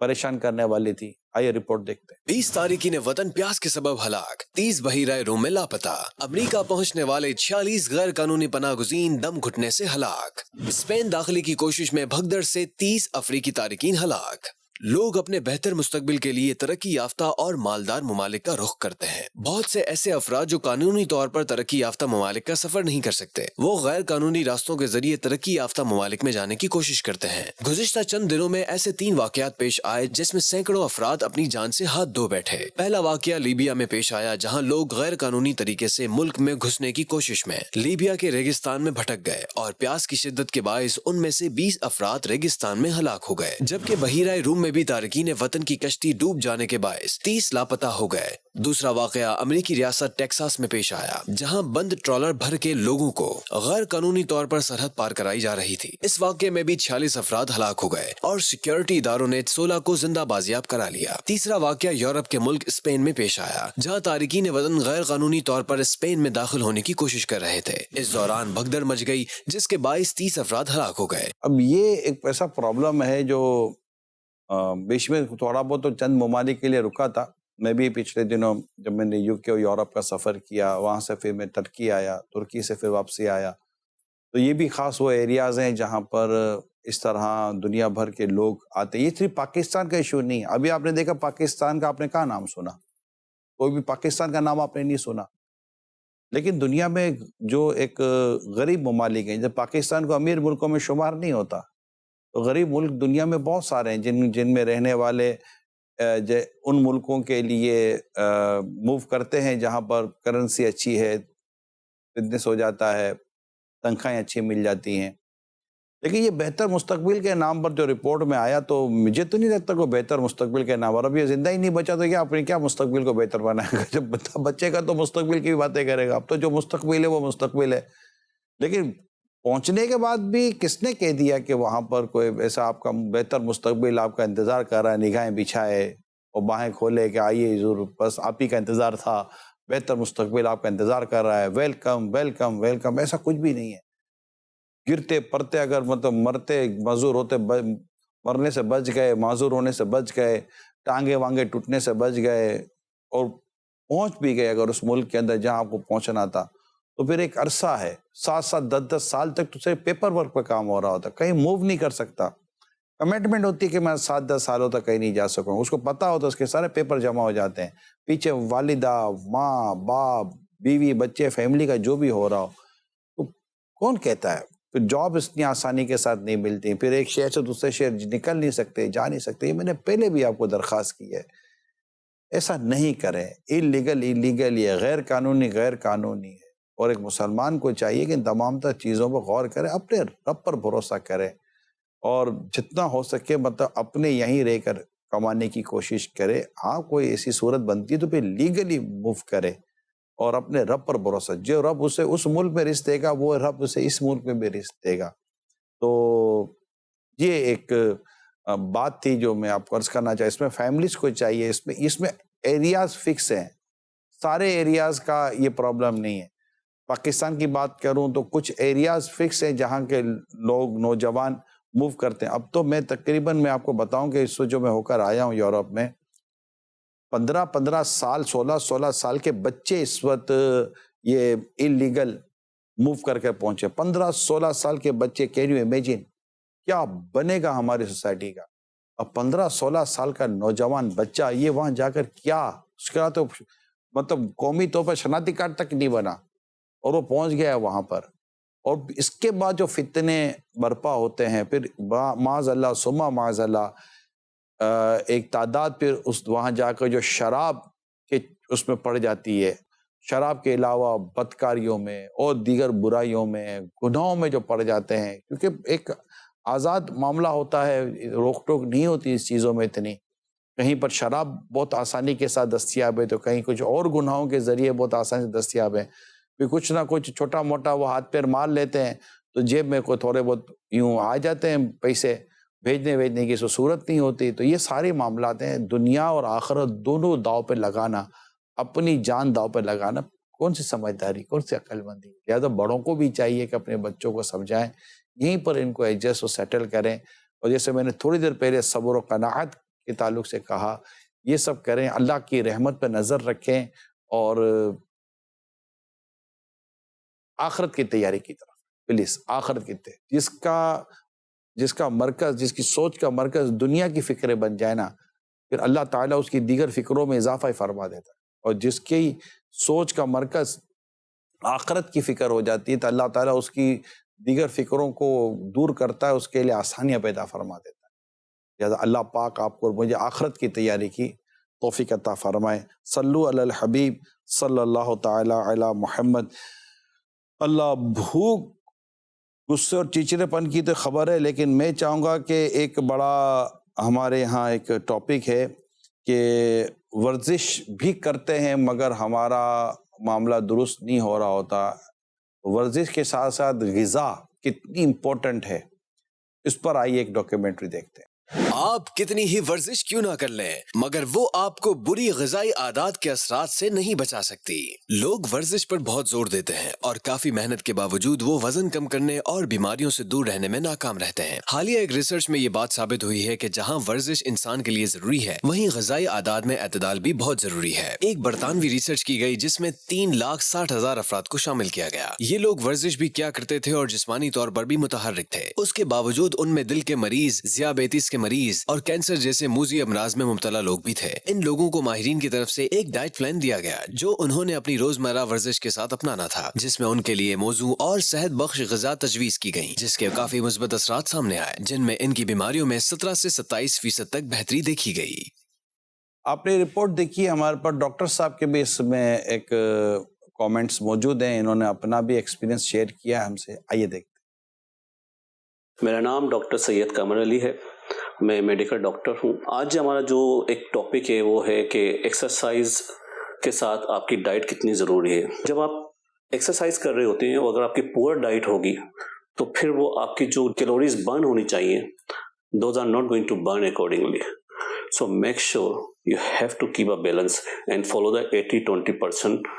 پریشان کرنے والی تھی، آئیے رپورٹ دیکھتے ہیں۔ 20 تارکین وطن پیاس کے سبب ہلاک، 30 بحیرہ روم میں لاپتہ، امریکہ پہنچنے والے 46 غیر قانونی پناہ گزین دم گھٹنے سے ہلاک، اسپین داخلے کی کوشش میں بھگدڑ سے 30 افریقی تارکین ہلاک۔ لوگ اپنے بہتر مستقبل کے لیے ترقی یافتہ اور مالدار ممالک کا رخ کرتے ہیں۔ بہت سے ایسے افراد جو قانونی طور پر ترقی یافتہ ممالک کا سفر نہیں کر سکتے، وہ غیر قانونی راستوں کے ذریعے ترقی یافتہ ممالک میں جانے کی کوشش کرتے ہیں۔ گزشتہ چند دنوں میں ایسے 3 واقعات پیش آئے جس میں سینکڑوں افراد اپنی جان سے ہاتھ دھو بیٹھے۔ پہلا واقعہ لیبیا میں پیش آیا، جہاں لوگ غیر قانونی طریقے سے ملک میں گھسنے کی کوشش میں لیبیا کے ریگستان میں بھٹک گئے، اور پیاس کی شدت کے باعث ان میں سے 20 افراد ریگستان میں ہلاک ہو گئے، جبکہ بحیرہ روم میں بھی تارکین وطن کی کشتی ڈوب جانے کے باعث 30 لاپتہ ہو گئے۔ دوسرا واقعہ امریکی ریاست ٹیکساس میں پیش آیا، جہاں بند ٹرالر بھر کے لوگوں کو غیر قانونی طور پر سرحد پار کرائی جا رہی تھی۔ اس واقعے میں بھی 46 افراد ہلاک ہو گئے اور سیکیورٹی اداروں نے 16 کو زندہ بازیاب کرا لیا۔ تیسرا واقعہ یورپ کے ملک اسپین میں پیش آیا، جہاں تارکین وطن غیر قانونی طور پر اسپین میں داخل ہونے کی کوشش کر رہے تھے۔ اس دوران بھگدڑ مچ گئی جس کے باعث 30 افراد ہلاک ہو گئے۔ اب یہ ایک ایسا پرابلم ہے جو بیچ میں تھوڑا بہت تو چند ممالک کے لیے رکا تھا۔ میں بھی پچھلے دنوں جب میں نے UK اور یورپ کا سفر کیا، وہاں سے پھر میں ترکی آیا، ترکی سے پھر واپسی آیا، تو یہ بھی خاص وہ ایریاز ہیں جہاں پر اس طرح دنیا بھر کے لوگ آتے. یہ صرف پاکستان کا ایشو نہیں. ابھی آپ نے دیکھا پاکستان کا آپ نے کہاں نام سنا؟ کوئی بھی پاکستان کا نام آپ نے نہیں سنا. لیکن دنیا میں جو ایک غریب ممالک ہیں، جب پاکستان کو امیر ملکوں میں شمار نہیں ہوتا، تو غریب ملک دنیا میں بہت سارے ہیں جن میں رہنے والے ان ملکوں کے لیے موو کرتے ہیں جہاں پر کرنسی اچھی ہے، بزنس ہو جاتا ہے، تنخواہیں اچھی مل جاتی ہیں. لیکن یہ بہتر مستقبل کے نام پر جو رپورٹ میں آیا، تو مجھے تو نہیں لگتا کوئی بہتر مستقبل کے نام پر. اب یہ زندہ ہی نہیں بچا تو کیا اپنے کیا مستقبل کو بہتر بنائے گا؟ جب بچے گا تو مستقبل کی بھی باتیں کرے گا. اب تو جو مستقبل ہے وہ مستقبل ہے. لیکن پہنچنے کے بعد بھی کس نے کہہ دیا کہ وہاں پر کوئی ایسا آپ کا بہتر مستقبل آپ کا انتظار کر رہا ہے؟ نگاہیں بچھائے اور باہیں کھولے کہ آئیے ضرور، بس آپ ہی کا انتظار تھا، بہتر مستقبل آپ کا انتظار کر رہا ہے، ویلکم ویلکم ویلکم. ایسا کچھ بھی نہیں ہے. گرتے پڑتے اگر مرتے معذور ہوتے، مرنے سے بچ گئے، معذور ہونے سے بچ گئے، ٹانگے وانگے ٹوٹنے سے بچ گئے اور پہنچ بھی گئے اگر اس ملک کے اندر جہاں آپ کو پہنچنا تھا، تو پھر ایک عرصہ ہے 7 10 سال تک تو صرف پیپر ورک پہ کام ہو رہا ہوتا، کہیں موو نہیں کر سکتا. کمٹمنٹ ہوتی ہے کہ میں 7 10 سالوں تک کہیں نہیں جا سکوں. اس کو پتا ہوتا ہے، اس کے سارے پیپر جمع ہو جاتے ہیں. پیچھے والدہ، ماں باپ، بیوی بچے، فیملی کا جو بھی ہو رہا ہو، تو کون کہتا ہے؟ پھر جاب اتنی آسانی کے ساتھ نہیں ملتی، پھر ایک شہر سے دوسرے شہر نکل نہیں سکتے، جا نہیں سکتے. یہ میں نے پہلے بھی آپ کو درخواست کی ہے، ایسا نہیں کریں. ایلیگل، یہ غیر قانونی ہے. اور ایک مسلمان کو چاہیے کہ ان تمام تر چیزوں پر غور کرے، اپنے رب پر بھروسہ کرے، اور جتنا ہو سکے اپنے یہیں رہ کر کمانے کی کوشش کرے. ہاں کوئی ایسی صورت بنتی ہے تو پھر لیگلی موو کرے اور اپنے رب پر بھروسہ. جو رب اسے اس ملک میں رزق دے گا، وہ رب اسے اس ملک میں بھی رزق دے گا. تو یہ ایک بات تھی جو میں آپ کو عرض کرنا چاہیے. اس میں فیملیز کو چاہیے، اس میں ایریاز فکس ہیں، سارے ایریاز کا یہ پرابلم نہیں ہے. پاکستان کی بات کروں تو کچھ ایریاز فکس ہیں جہاں کے لوگ نوجوان موو کرتے ہیں. اب تو میں تقریباً میں آپ کو بتاؤں کہ اس وقت جو میں ہو کر آیا ہوں یورپ میں، 15 سال 16 سال کے بچے اس وقت یہ انلیگل موو کر کے پہنچے. 15 سال کے بچے. کین یو امیجن کیا بنے گا ہماری سوسائٹی کا؟ اب 15 سال کا نوجوان بچہ یہ وہاں جا کر کیا، اس کے بعد تو قومی طور پر شناختی کارڈ تک نہیں بنا اور وہ پہنچ گیا وہاں پر. اور اس کے بعد جو فتنے برپا ہوتے ہیں، پھر معاذ اللہ ثم معاذ اللہ ایک تعداد پھر اس وہاں جا کر جو شراب کے اس میں پڑ جاتی ہے، شراب کے علاوہ بدکاریوں میں اور دیگر برائیوں میں، گناہوں میں جو پڑ جاتے ہیں. کیونکہ ایک آزاد معاملہ ہوتا ہے، روک ٹوک نہیں ہوتی اس چیزوں میں اتنی. کہیں پر شراب بہت آسانی کے ساتھ دستیاب ہے تو کہیں کچھ اور گناہوں کے ذریعے بہت آسانی سے دستیاب ہے. پھر کچھ نہ کچھ چھوٹا موٹا وہ ہاتھ پیر مار لیتے ہیں تو جیب میں کوئی تھوڑے بہت یوں آ جاتے ہیں پیسے، بھیجنے کی صورت نہیں ہوتی. تو یہ سارے معاملات ہیں. دنیا اور آخرت دونوں داؤ پہ لگانا، اپنی جان داؤ پہ لگانا کون سی سمجھداری، کون سی عقل مندی؟ لہٰذا بڑوں کو بھی چاہیے کہ اپنے بچوں کو سمجھائیں، یہیں پر ان کو ایڈجسٹ اور سیٹل کریں. اور جیسے میں نے تھوڑی دیر پہلے صبر و قناعت کے تعلق سے کہا، یہ سب کریں، اللہ کی رحمت پہ نظر رکھیں اور آخرت کی تیاری کی طرف پلیز. آخرت کی تیاری جس کا مرکز، جس کی سوچ کا مرکز دنیا کی فکریں بن جائے نا، پھر اللہ تعالیٰ اس کی دیگر فکروں میں اضافہ فرما دیتا ہے. اور جس کی سوچ کا مرکز آخرت کی فکر ہو جاتی ہے تو اللہ تعالیٰ اس کی دیگر فکروں کو دور کرتا ہے، اس کے لیے آسانیاں پیدا فرما دیتا ہے. لہٰذا اللہ پاک آپ کو مجھے آخرت کی تیاری کی توفیق عطا فرمائے. صلو علی الحبیب صلی اللہ تعالیٰ علی محمد. اللہ بھوک، غصے اور چیچڑے پن کی تو خبر ہے، لیکن میں چاہوں گا کہ ایک بڑا ہمارے ہاں ایک ٹاپک ہے کہ ورزش بھی کرتے ہیں مگر ہمارا معاملہ درست نہیں ہو رہا ہوتا. ورزش کے ساتھ ساتھ غذا کتنی امپورٹنٹ ہے، اس پر آئیے ایک ڈاکیومنٹری دیکھتے ہیں. آپ کتنی ہی ورزش کیوں نہ کر لیں مگر وہ آپ کو بری غذائی عادات کے اثرات سے نہیں بچا سکتی۔ لوگ ورزش پر بہت زور دیتے ہیں اور کافی محنت کے باوجود وہ وزن کم کرنے اور بیماریوں سے دور رہنے میں ناکام رہتے ہیں۔ حالیہ ایک ریسرچ میں یہ بات ثابت ہوئی ہے کہ جہاں ورزش انسان کے لیے ضروری ہے وہیں غذائی عادات میں اعتدال بھی بہت ضروری ہے۔ ایک برطانوی ریسرچ کی گئی جس میں 3,60,000 افراد کو شامل کیا گیا۔ یہ لوگ ورزش بھی کیا کرتے تھے اور جسمانی طور پر بھی متحرک تھے، اس کے باوجود ان میں دل کے مریض، ذیابیطس کے مریض اور کینسر جیسے موذی امراض میں مبتلا لوگ بھی تھے۔ ان لوگوں کو ماہرین کی طرف سے ایک ڈائٹ پلان دیا گیا جو انہوں نے اپنی روزمرہ ورزش کے ساتھ اپنانا تھا، جس میں ان کے لیے موزوں اور صحت بخش غذا تجویز کی گئی، جس کے کافی مثبت اثرات سامنے آئے، جن میں ان کی بیماریوں میں 17 سے 27% تک بہتری دیکھی گئی۔ آپ نے رپورٹ دیکھی، ہمارے پر ڈاکٹر صاحب کے بھی اس میں ایک کامنٹس موجود ہیں، انہوں نے اپنا بھی ایکسپیرینس شیئر کیا ہم سے، آئیے دیکھتے ہیں۔ میرا نام ڈاکٹر سید قمر علی ہے، میں میڈیکل ڈاکٹر ہوں۔ آج ہمارا جو ایک ٹاپک ہے وہ ہے کہ ایکسرسائز کے ساتھ آپ کی ڈائٹ کتنی ضروری ہے۔ جب آپ ایکسرسائز کر رہے ہوتے ہیں اور اگر آپ کی پور ڈائٹ ہوگی تو پھر وہ آپ کی جو کیلوریز برن ہونی چاہیے those are not going to burn accordingly. So make sure you have to keep a balance and follow the 80-20%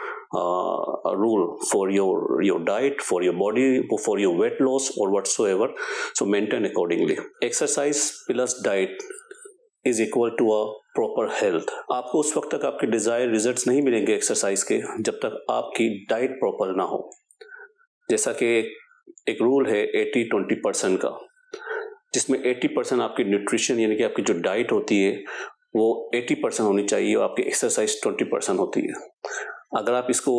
rule for your diet, for your body, for your weight loss or whatsoever. So maintain accordingly. Exercise plus diet is equal to a proper health. آپ کو اس وقت تک آپ کے desire results نہیں ملیں گے exercise کے جب تک آپ کی ڈائٹ پراپر نہ ہو۔ جیسا کہ ایک رول ہے 80-20% کا، جس میں 80% آپ کی نیوٹریشن یعنی کہ آپ کی جو ڈائٹ ہوتی ہے وہ 80% ہونی چاہیے اور آپ کی ایکسرسائز 20% ہوتی ہے۔ اگر آپ اس کو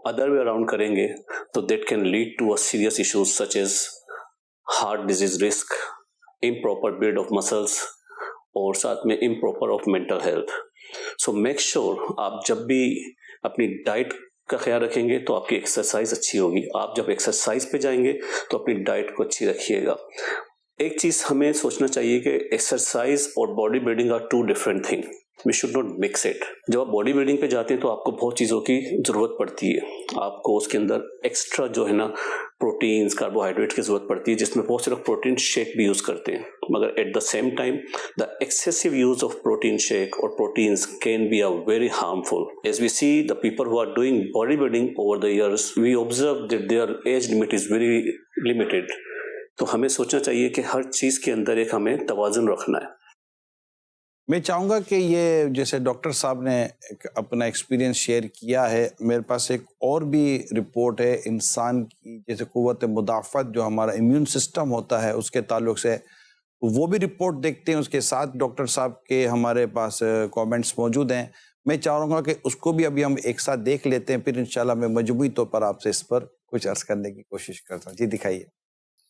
ادر وے اراؤنڈ کریں گے تو that can lead to serious issues such as heart disease risk, improper blood of muscles اور ساتھ میں improper of mental health. So make sure آپ جب بھی اپنی ڈائٹ کا خیال رکھیں گے تو آپ کی ایکسرسائز اچھی ہوگی۔ آپ جب ایکسرسائز پہ جائیں گے تو اپنی ڈائٹ کو اچھی رکھیے گا۔ ایک چیز ہمیں سوچنا چاہیے کہ ایکسرسائز اور body building are two different thing, we should not mix it. جب آپ باڈی بلڈنگ پہ جاتے ہیں تو آپ کو بہت چیزوں کی ضرورت پڑتی ہے، آپ کو اس کے اندر ایکسٹرا جو ہے نا پروٹینز، کاربوہائیڈریٹ کی ضرورت پڑتی ہے، جس میں بہت سے لوگ پروٹین شیک بھی یوز کرتے ہیں، مگر at the same time the excessive use of protein shake اور proteins can be very harmful. As we see the people who are doing body building over the years, we observe that their age limit is very limited. تو ہمیں سوچنا چاہیے کہ ہر چیز کے اندر ایک ہمیں توازن رکھنا ہے۔ میں چاہوں گا کہ یہ جیسے ڈاکٹر صاحب نے اپنا ایکسپیرینس شیئر کیا ہے، میرے پاس ایک اور بھی رپورٹ ہے انسان کی جیسے قوت مدافعت جو ہمارا امیون سسٹم ہوتا ہے اس کے تعلق سے، وہ بھی رپورٹ دیکھتے ہیں، اس کے ساتھ ڈاکٹر صاحب کے ہمارے پاس کامنٹس موجود ہیں۔ میں چاہوں گا کہ اس کو بھی ابھی ہم ایک ساتھ دیکھ لیتے ہیں، پھر انشاءاللہ میں مجموعی طور پر آپ سے اس پر کچھ عرض کرنے کی کوشش کرتا ہوں۔ جی دکھائیے۔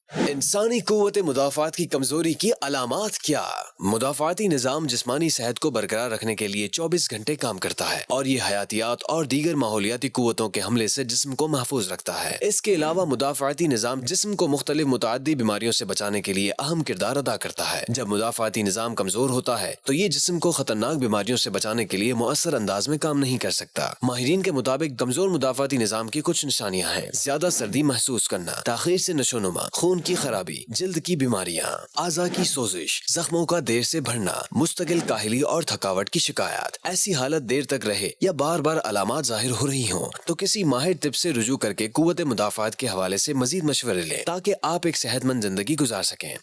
انسانی قوت مدافعت کی کمزوری کی علامات کیا؟ مدافعتی نظام جسمانی صحت کو برقرار رکھنے کے لیے 24 گھنٹے کام کرتا ہے اور یہ حیاتیات اور دیگر ماحولیاتی قوتوں کے حملے سے جسم کو محفوظ رکھتا ہے۔ اس کے علاوہ مدافعتی نظام جسم کو مختلف متعدی بیماریوں سے بچانے کے لیے اہم کردار ادا کرتا ہے۔ جب مدافعتی نظام کمزور ہوتا ہے تو یہ جسم کو خطرناک بیماریوں سے بچانے کے لیے مؤثر انداز میں کام نہیں کر سکتا۔ ماہرین کے مطابق کمزور مدافعتی نظام کی کچھ نشانیاں ہیں: زیادہ سردی محسوس کرنا، تاخیر سے نشوونما، خون کی خرابی، جلد کی بیماریاں، اعضاء کی سوزش، زخموں کا دیر سے بڑھنا، مستقل کاہلی اور تھکاوٹ کی شکایات۔ ایسی حالت دیر تک رہے یا بار بار علامات ظاہر ہو رہی ہوں تو کسی ماہر طب سے رجوع کر کے قوت مدافعت کے حوالے سے مزید مشورے لیں تاکہ آپ ایک صحت مند زندگی گزار سکیں۔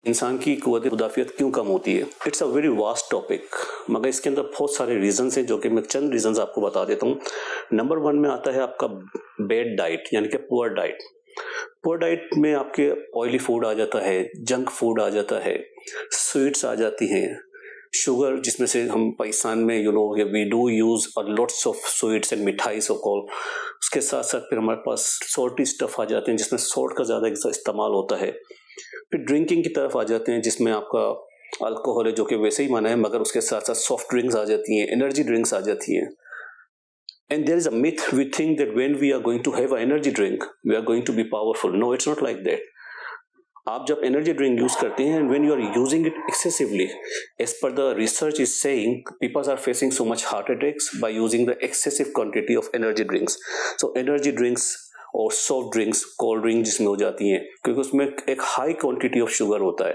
انسان کی قوت مدافعت کیوں کم ہوتی ہے؟ It's a very vast topic, مگر اس کے اندر بہت سارے ریزنز ہیں جو کہ میں چند ریزنز آپ کو بتا دیتا ہوں۔ نمبر 1 میں آتا ہے آپ کا بیڈ ڈائٹ یعنی کہ پور ڈائٹ۔ پور ڈائٹ میں آپ کے آئلی فوڈ آ جاتا ہے، جنک فوڈ آ جاتا ہے، سویٹس آ جاتی ہیں، شوگر جس میں سے ہم پاکستان میں we do use lots of sweets and mithais of all. اس کے ساتھ ساتھ پھر ہمارے پاس سالٹی اسٹف آ جاتے ہیں جس میں سالٹ کا زیادہ استعمال ہوتا ہے۔ پھر ڈرنکنگ کی طرف آ جاتے ہیں جس میں آپ کا الکوہول ہے جو کہ ویسے ہی منع ہے، مگر اس کے ساتھ ساتھ سافٹ ڈرنکس آ جاتی ہیں، انرجی ڈرنکس آ جاتی ہیں۔ And there is a myth, we think that when we are going to have an energy drink, we are going to be powerful. No, it's not like that. آپ جب energy drink use کرتے ہیں and when you are using it excessively, as per the research is saying, people are facing so much heart attacks by using the excessive quantity of energy drinks. So energy drinks اور soft drinks, cold drink جس میں ہو جاتی ہیں کیونکہ اس میں ایک high quantity of sugar ہوتا ہے۔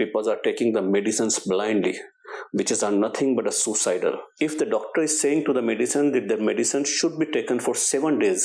People are taking the medicines blindly, which is nothing but a suicidal. If the doctor is saying to the medicine that the medicine should be taken for 7 days,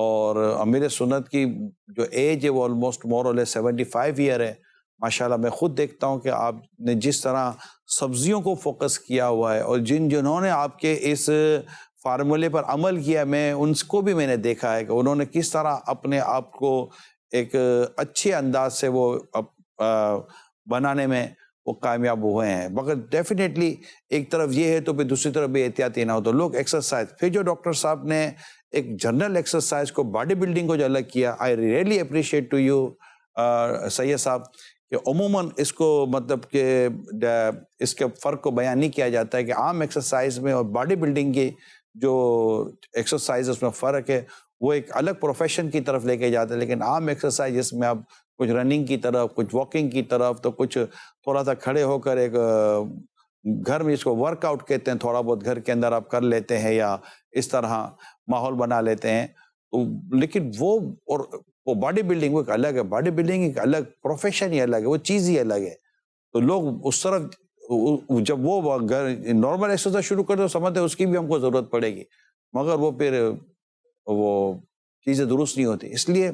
اور امیر سنت کی جو age ہے وہ almost مور اور لیس 75 year ہے. ماشاءاللہ میں خود دیکھتا ہوں کہ آپ نے جس طرح سبزیوں کو فوکس کیا ہوا ہے اور جنہوں نے آپ کے اس فارمولے پر عمل کیا، میں ان کو بھی میں نے دیکھا ہے کہ انہوں نے کس طرح اپنے آپ کو ایک اچھے انداز سے وہ بنانے میں وہ کامیاب ہوئے ہیں. مگر ڈیفینیٹلی ایک طرف یہ ہے تو پھر دوسری طرف بھی احتیاطی نہ ہو تو لوگ ایکسرسائز. پھر جو ڈاکٹر صاحب نے ایک جنرل ایکسرسائز کو باڈی بلڈنگ کو جو الگ کیا، I really appreciate to you Syed sahib, کہ عموماً اس کو مطلب کہ اس کے فرق کو بیان نہیں کیا جاتا ہے کہ عام ایکسرسائز میں اور باڈی بلڈنگ کی جو ایکسرسائز اس میں فرق ہے وہ ایک الگ پروفیشن کی طرف لے کے جاتا ہے. لیکن عام ایکسرسائز جس میں آپ کچھ رننگ کی طرف، کچھ واکنگ کی طرف، تو کچھ تھوڑا سا کھڑے ہو کر ایک گھر میں اس کو ورک آؤٹ کہتے ہیں، تھوڑا بہت گھر کے اندر آپ کر لیتے ہیں یا اس طرح ماحول بنا لیتے ہیں. لیکن وہ باڈی بلڈنگ وہ ایک الگ ہے، باڈی بلڈنگ ایک الگ پروفیشن ہی الگ ہے، وہ چیز ہی الگ ہے. تو لوگ اس طرف جب وہ نارمل ایکسرسائز شروع کرتے تو سمجھتے اس کی بھی ہم کو ضرورت پڑے گی، مگر وہ پھر وہ چیزیں درست نہیں ہوتی. اس لیے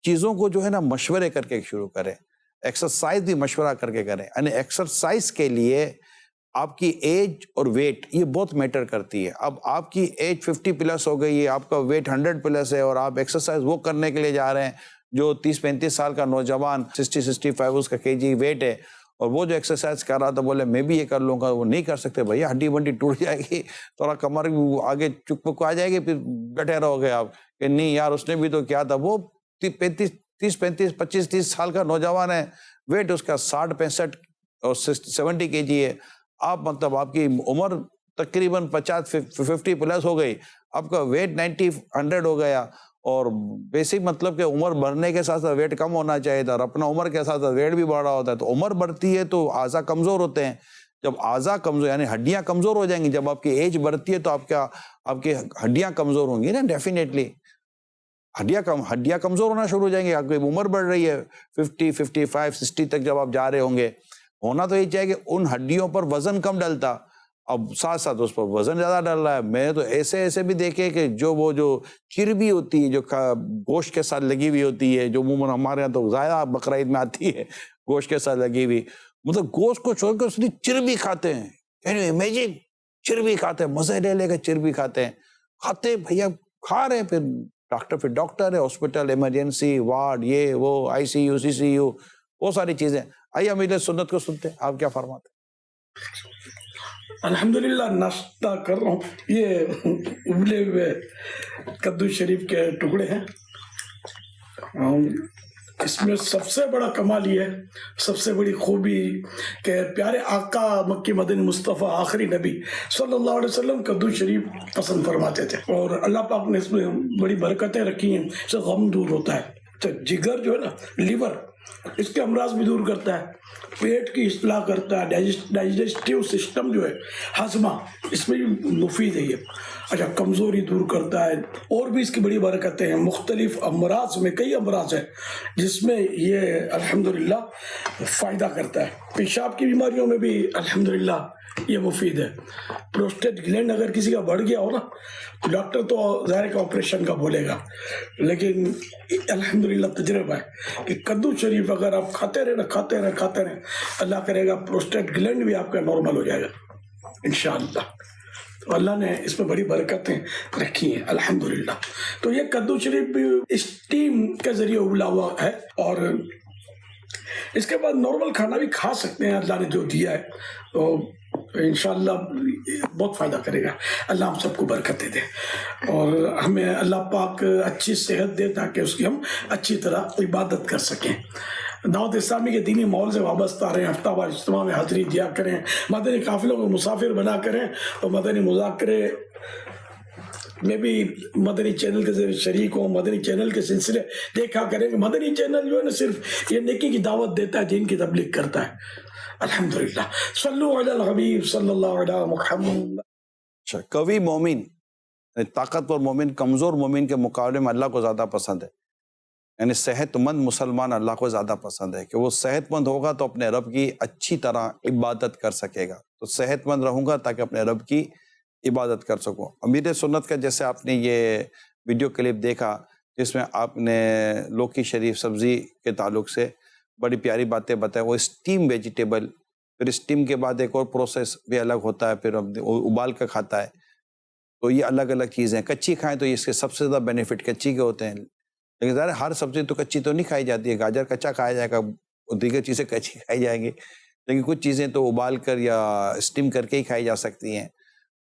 چیزوں کو جو ہے نا مشورے کر کے شروع کریں. ایکسرسائز بھی مشورہ کر کے کریں. یعنی ایکسرسائز کے لیے آپ کی ایج اور ویٹ یہ بہت میٹر کرتی ہے. اب آپ کی ایج 50 پلس ہو گئی ہے، آپ کا ویٹ 100 پلس ہے، اور آپ ایکسرسائز وہ کرنے کے لیے جا رہے ہیں جو 30-35 سال کا نوجوان 60-65 اس کا kg ویٹ ہے، اور وہ جو ایکسرسائز کر رہا تھا بولے میں بھی یہ کر لوں گا، وہ نہیں کر سکتے. بھیا ہڈی ونڈی ٹوٹ جائے گی، تھوڑا کمر آگے چک پک آ جائے گی، پھر بیٹھے رہو گے آپ کہ نہیں یار اس نے بھی تو کیا تھا. وہ 25-30 سال کا نوجوان ہے، ویٹ اس کا 60-65 اور 70 kg ہے. آپ مطلب آپ کی عمر تقریباً 50 پلس ہو گئی، آپ کا ویٹ 90-100 ہو گیا. اور بیسک مطلب کہ عمر بڑھنے کے ساتھ ساتھ ویٹ کم ہونا چاہیے تھا، اور اپنا عمر کے ساتھ ساتھ ویٹ بھی بڑھ رہا ہوتا ہے. تو عمر بڑھتی ہے تو اعضاء کمزور ہوتے ہیں. جب اعضاء کمزور یعنی ہڈیاں کمزور ہو جائیں گی، جب آپ کی ایج بڑھتی ہے تو آپ کی ہڈیاں کمزور ہوں گی نا. ڈیفینیٹلی ہڈیاں کمزور ہونا شروع ہو جائیں گی. آپ کی عمر بڑھ رہی ہے 50, 55, 60 تک جب آپ جا رہے ہوں گے. ہونا تو یہ چاہیے کہ ان ہڈیوں پر وزن کم ڈلتا، اب ساتھ ساتھ اس پر وزن زیادہ ڈل رہا ہے. میں تو ایسے بھی دیکھے کہ جو چربی ہوتی ہے جو گوشت کے ساتھ لگی ہوئی ہوتی ہے، جو عموماً ہمارے یہاں تو زیادہ بقرعید میں آتی ہے گوشت کے ساتھ لگی ہوئی، مطلب گوشت کو چھوڑ کر اس کی چربی کھاتے ہیں. Can you imagine? چربی کھاتے ہیں، مزے لے کے چربی کھاتے ہیں بھیا کھا رہے ہیں. پھر ڈاکٹر ہے، ہاسپٹل، ایمرجنسی وارڈ، یہ وہ ICU CCU، وہ ساری چیزیں. آئیے امیر سنت کو سنتے ہیں، آپ کیا فرماتے ہیں؟ الحمدللہ ناشتہ کر رہا ہوں. یہ ابلے ہوئے کدو شریف کے ٹکڑے ہیں. اس میں سب سے بڑا کمال یہ ہے، سب سے بڑی خوبی کہ پیارے آقا مکی مدنی مصطفیٰ آخری نبی صلی اللہ علیہ وسلم کدو شریف پسند فرماتے تھے. اور اللہ پاک نے اس میں بڑی برکتیں رکھی ہیں. اس سے غم دور ہوتا ہے. تو جگر جو ہے نا، لیور، اس کے امراض بھی دور کرتا ہے، پیٹ کی اصلاح کرتا ہے، ڈائجسٹیو سسٹم جو ہے، ہاضمہ، اس میں بھی مفید ہے یہ. اچھا، کمزوری دور کرتا ہے. اور بھی اس کی بڑی برکتیں ہیں. مختلف امراض میں کئی امراض ہیں جس میں یہ الحمدللہ فائدہ کرتا ہے. پیشاب کی بیماریوں میں بھی الحمدللہ یہ مفید ہے. پروسٹیٹ گلینڈ اگر کسی کا بڑھ گیا ہو نا، تو ڈاکٹر تو ظاہر کا آپریشن کا بولے گا، لیکن الحمدللہ تجربہ ہے کہ کدو شریف اگر آپ کھاتے رہے، اللہ کرے گا پروسٹیٹ گلینڈ بھی آپ کا نارمل ہو جائے گا انشاءاللہ. تو اللہ نے اس میں بڑی برکتیں رکھی ہیں الحمدللہ. تو یہ کدو شریف بھی اسٹیم کے ذریعے ابلا ہوا ہے. اور اس کے بعد نارمل کھانا بھی کھا سکتے ہیں، اللہ نے جو دیا ہے تو انشاءاللہ بہت فائدہ کرے گا. اللہ ہم سب کو برکتیں دے اور ہمیں اللہ پاک اچھی صحت دے تاکہ اس کی ہم اچھی طرح عبادت کر سکیں. دعوت اسلامی کے دینی ماحول سے وابستہ رہیں، ہفتہ وار اجتماع میں حاضری دیا کریں، مدنی قافلوں کو مسافر بنا کریں، اور مدنی مذاکرے میں بھی مدنی چینل کے ذریعے شریک ہوں. مدنی چینل کے سلسلے دیکھا کریں کہ مدنی چینل جو ہے نا صرف یہ نیکی کی دعوت دیتا ہے، دین کی تبلیغ کرتا ہے. الحمدللہ. صلو علی الحبیب صلی اللہ علیہ محمد. قوی مومن، طاقتور مومن کمزور مومن کے مقابلے میں اللہ کو زیادہ پسند ہے. یعنی صحت مند مسلمان اللہ کو زیادہ پسند ہے کہ وہ صحت مند ہوگا تو اپنے رب کی اچھی طرح عبادت کر سکے گا. تو صحت مند رہوں گا تاکہ اپنے رب کی عبادت کر سکوں. امیر سنت کا جیسے آپ نے یہ ویڈیو کلپ دیکھا جس میں آپ نے لوکی شریف سبزی کے تعلق سے بڑی پیاری باتیں بتائیں. وہ اسٹیم ویجیٹیبل، پھر اسٹیم کے بعد ایک اور پروسیس بھی الگ ہوتا ہے، پھر ابال کر کھاتا ہے. تو یہ الگ الگ چیزیں. کچی کھائیں تو اس کے سب سے زیادہ بینیفٹ کچی کے ہوتے ہیں، لیکن ظاہر ہر سبزی تو کچی تو نہیں کھائی جاتی ہے. گاجر کچا کھایا جائے گا، دیگر چیزیں کچی کھائی جائیں گی، لیکن کچھ چیزیں تو ابال کر یا اسٹیم کر کے ہی کھائی جا سکتی ہیں.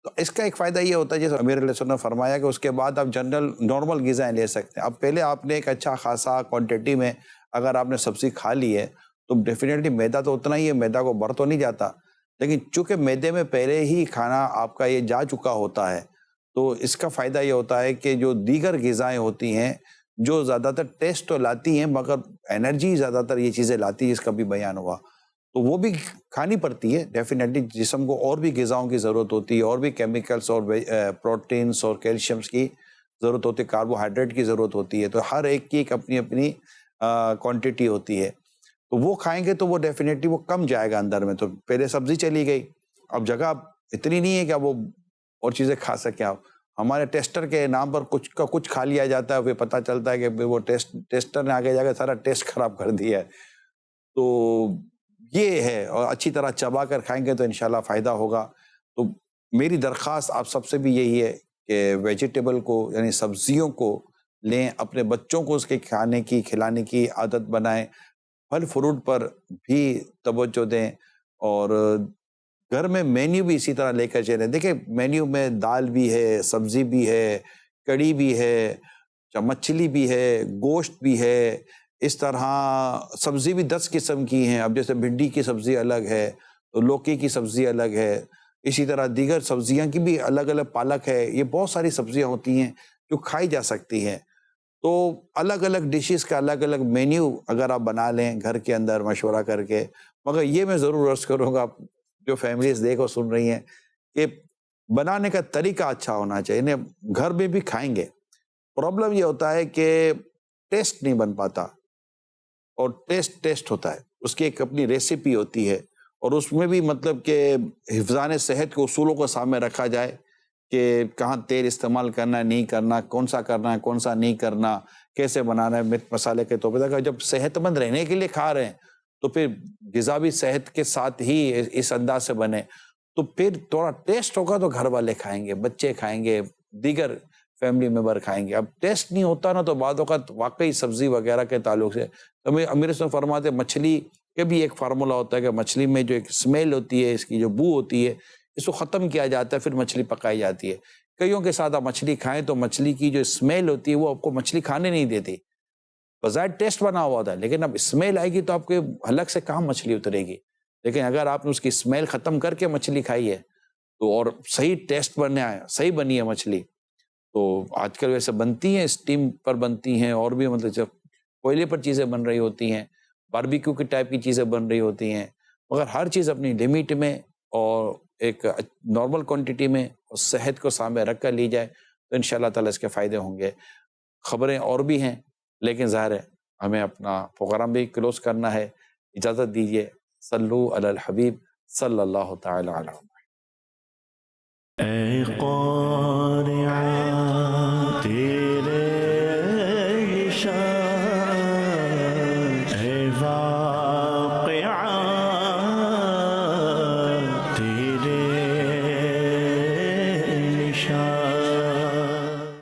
تو اس کا ایک فائدہ یہ ہوتا ہے جیسے امیر علیہ السلام نے فرمایا کہ اس کے بعد آپ جنرل نارمل غذائیں لے سکتے ہیں. اب پہلے آپ نے ایک اچھا خاصا کوانٹٹی میں اگر آپ نے سبزی کھا لی ہے تو ڈیفینیٹلی میدا تو اتنا ہی ہے، میدا کو بڑھ تو نہیں جاتا، لیکن چونکہ میدے میں پہلے ہی کھانا آپ کا یہ جا چکا ہوتا ہے تو اس کا فائدہ یہ ہوتا ہے کہ جو دیگر غذائیں ہوتی ہیں جو زیادہ تر ٹیسٹ تو لاتی ہیں مگر انرجی زیادہ تر یہ چیزیں لاتی ہیں، اس کا بھی بیان ہوا، تو وہ بھی کھانی پڑتی ہے. ڈیفینیٹلی جسم کو اور بھی غذاؤں کی ضرورت ہوتی ہے، اور بھی کیمیکلز اور پروٹینز اور کیلشیمز کی ضرورت ہوتی ہے، کاربوہائیڈریٹ کی ضرورت ہوتی ہے. تو ہر ایک کی ایک اپنی اپنی کوانٹٹی ہوتی ہے، تو وہ کھائیں گے تو وہ ڈیفینیٹلی وہ کم جائے گا اندر میں. تو پہلے سبزی چلی گئی، اب جگہ اتنی نہیں ہے کہ وہ اور چیزیں کھا سکیں. آپ ہمارے ٹیسٹر کے نام پر کچھ کا کچھ کھا لیا جاتا ہے، پھر پتہ چلتا ہے کہ وہ ٹیسٹر نے آگے جا کے سارا ٹیسٹ خراب کر دیا ہے. تو یہ ہے، اور اچھی طرح چبا کر کھائیں گے تو انشاءاللہ فائدہ ہوگا. تو میری درخواست آپ سب سے بھی یہی ہے کہ ویجیٹیبل کو یعنی سبزیوں کو لیں، اپنے بچوں کو اس کے کھلانے کی عادت بنائیں، پھل فروٹ پر بھی توجہ دیں، اور گھر میں مینیو بھی اسی طرح لے کر چلیں. دیکھیں مینیو میں دال بھی ہے، سبزی بھی ہے، کڑی بھی ہے، مچھلی بھی ہے، گوشت بھی ہے، اس طرح سبزی بھی 10 قسم کی ہیں. اب جیسے بھنڈی کی سبزی الگ ہے، تو لوکی کی سبزی الگ ہے، اسی طرح دیگر سبزیاں کی بھی الگ الگ، پالک ہے. یہ بہت ساری سبزیاں ہوتی ہیں جو کھائی جا سکتی ہیں. تو الگ الگ ڈشز کا الگ الگ مینیو اگر آپ بنا لیں گھر کے اندر مشورہ کر کے. مگر یہ میں ضرور عرض کروں گا جو فیملیز دیکھ اور سن رہی ہیں کہ بنانے کا طریقہ اچھا ہونا چاہیے. انہیں گھر میں بھی کھائیں گے، پرابلم یہ ہوتا ہے کہ ٹیسٹ نہیں بن پاتا، اور ٹیسٹ ہوتا ہے، اس کی ایک اپنی ریسیپی ہوتی ہے، اور اس میں بھی مطلب کہ حفظان صحت کے اصولوں کو سامنے رکھا جائے کہ کہاں تیل استعمال کرنا ہے نہیں کرنا، کون سا کرنا ہے کون سا نہیں کرنا، کیسے بنانا ہے، مرچ مسالے کے طور پہ. جب صحت مند رہنے کے لیے کھا رہے ہیں تو پھر غذا بھی صحت کے ساتھ ہی اس انداز سے بنے، تو پھر تھوڑا ٹیسٹ ہوگا تو گھر والے کھائیں گے، بچے کھائیں گے، دیگر فیملی ممبر کھائیں گے. اب ٹیسٹ نہیں ہوتا نا تو بعد اوقات واقعی سبزی وغیرہ کے تعلق سے امیر صاحب فرماتے مچھلی کے بھی ایک فارمولا ہوتا ہے کہ مچھلی میں جو ایک اسمیل ہوتی ہے، اس کی جو بو ہوتی ہے، اس کو ختم کیا جاتا ہے، پھر مچھلی پکائی جاتی ہے. کئیوں کے ساتھ آپ مچھلی کھائیں تو مچھلی کی جو اسمیل ہوتی ہے وہ آپ کو مچھلی کھانے نہیں دیتی. بظاہر ٹیسٹ بنا ہوا تھا، لیکن اب اسمیل آئے گی تو آپ کے حلق سے کہاں مچھلی اترے گی. لیکن اگر آپ نے اس کی اسمیل ختم کر کے مچھلی کھائی ہے تو اور صحیح ٹیسٹ بننے آیا، صحیح بنی ہے مچھلی. تو آج کل ویسے بنتی ہیں، اسٹیم پر بنتی ہیں، اور بھی مطلب جب کوئلے پر چیزیں بن رہی ہوتی ہیں، باربیکیو کی ٹائپ کی چیزیں بن رہی ہوتی ہیں. مگر ہر چیز اپنی لمٹ میں اور ایک نارمل کوانٹٹی میں اور صحت کو سامنے رکھ کر لی جائے تو انشاءاللہ تعالیٰ اس کے فائدے ہوں گے. خبریں اور بھی ہیں، لیکن ظاہر ہے ہمیں اپنا پروگرام بھی کلوز کرنا ہے. اجازت دیجیے. صلو علی الحبیب صلی اللہ تعالی علیہ وسلم. اے قارئ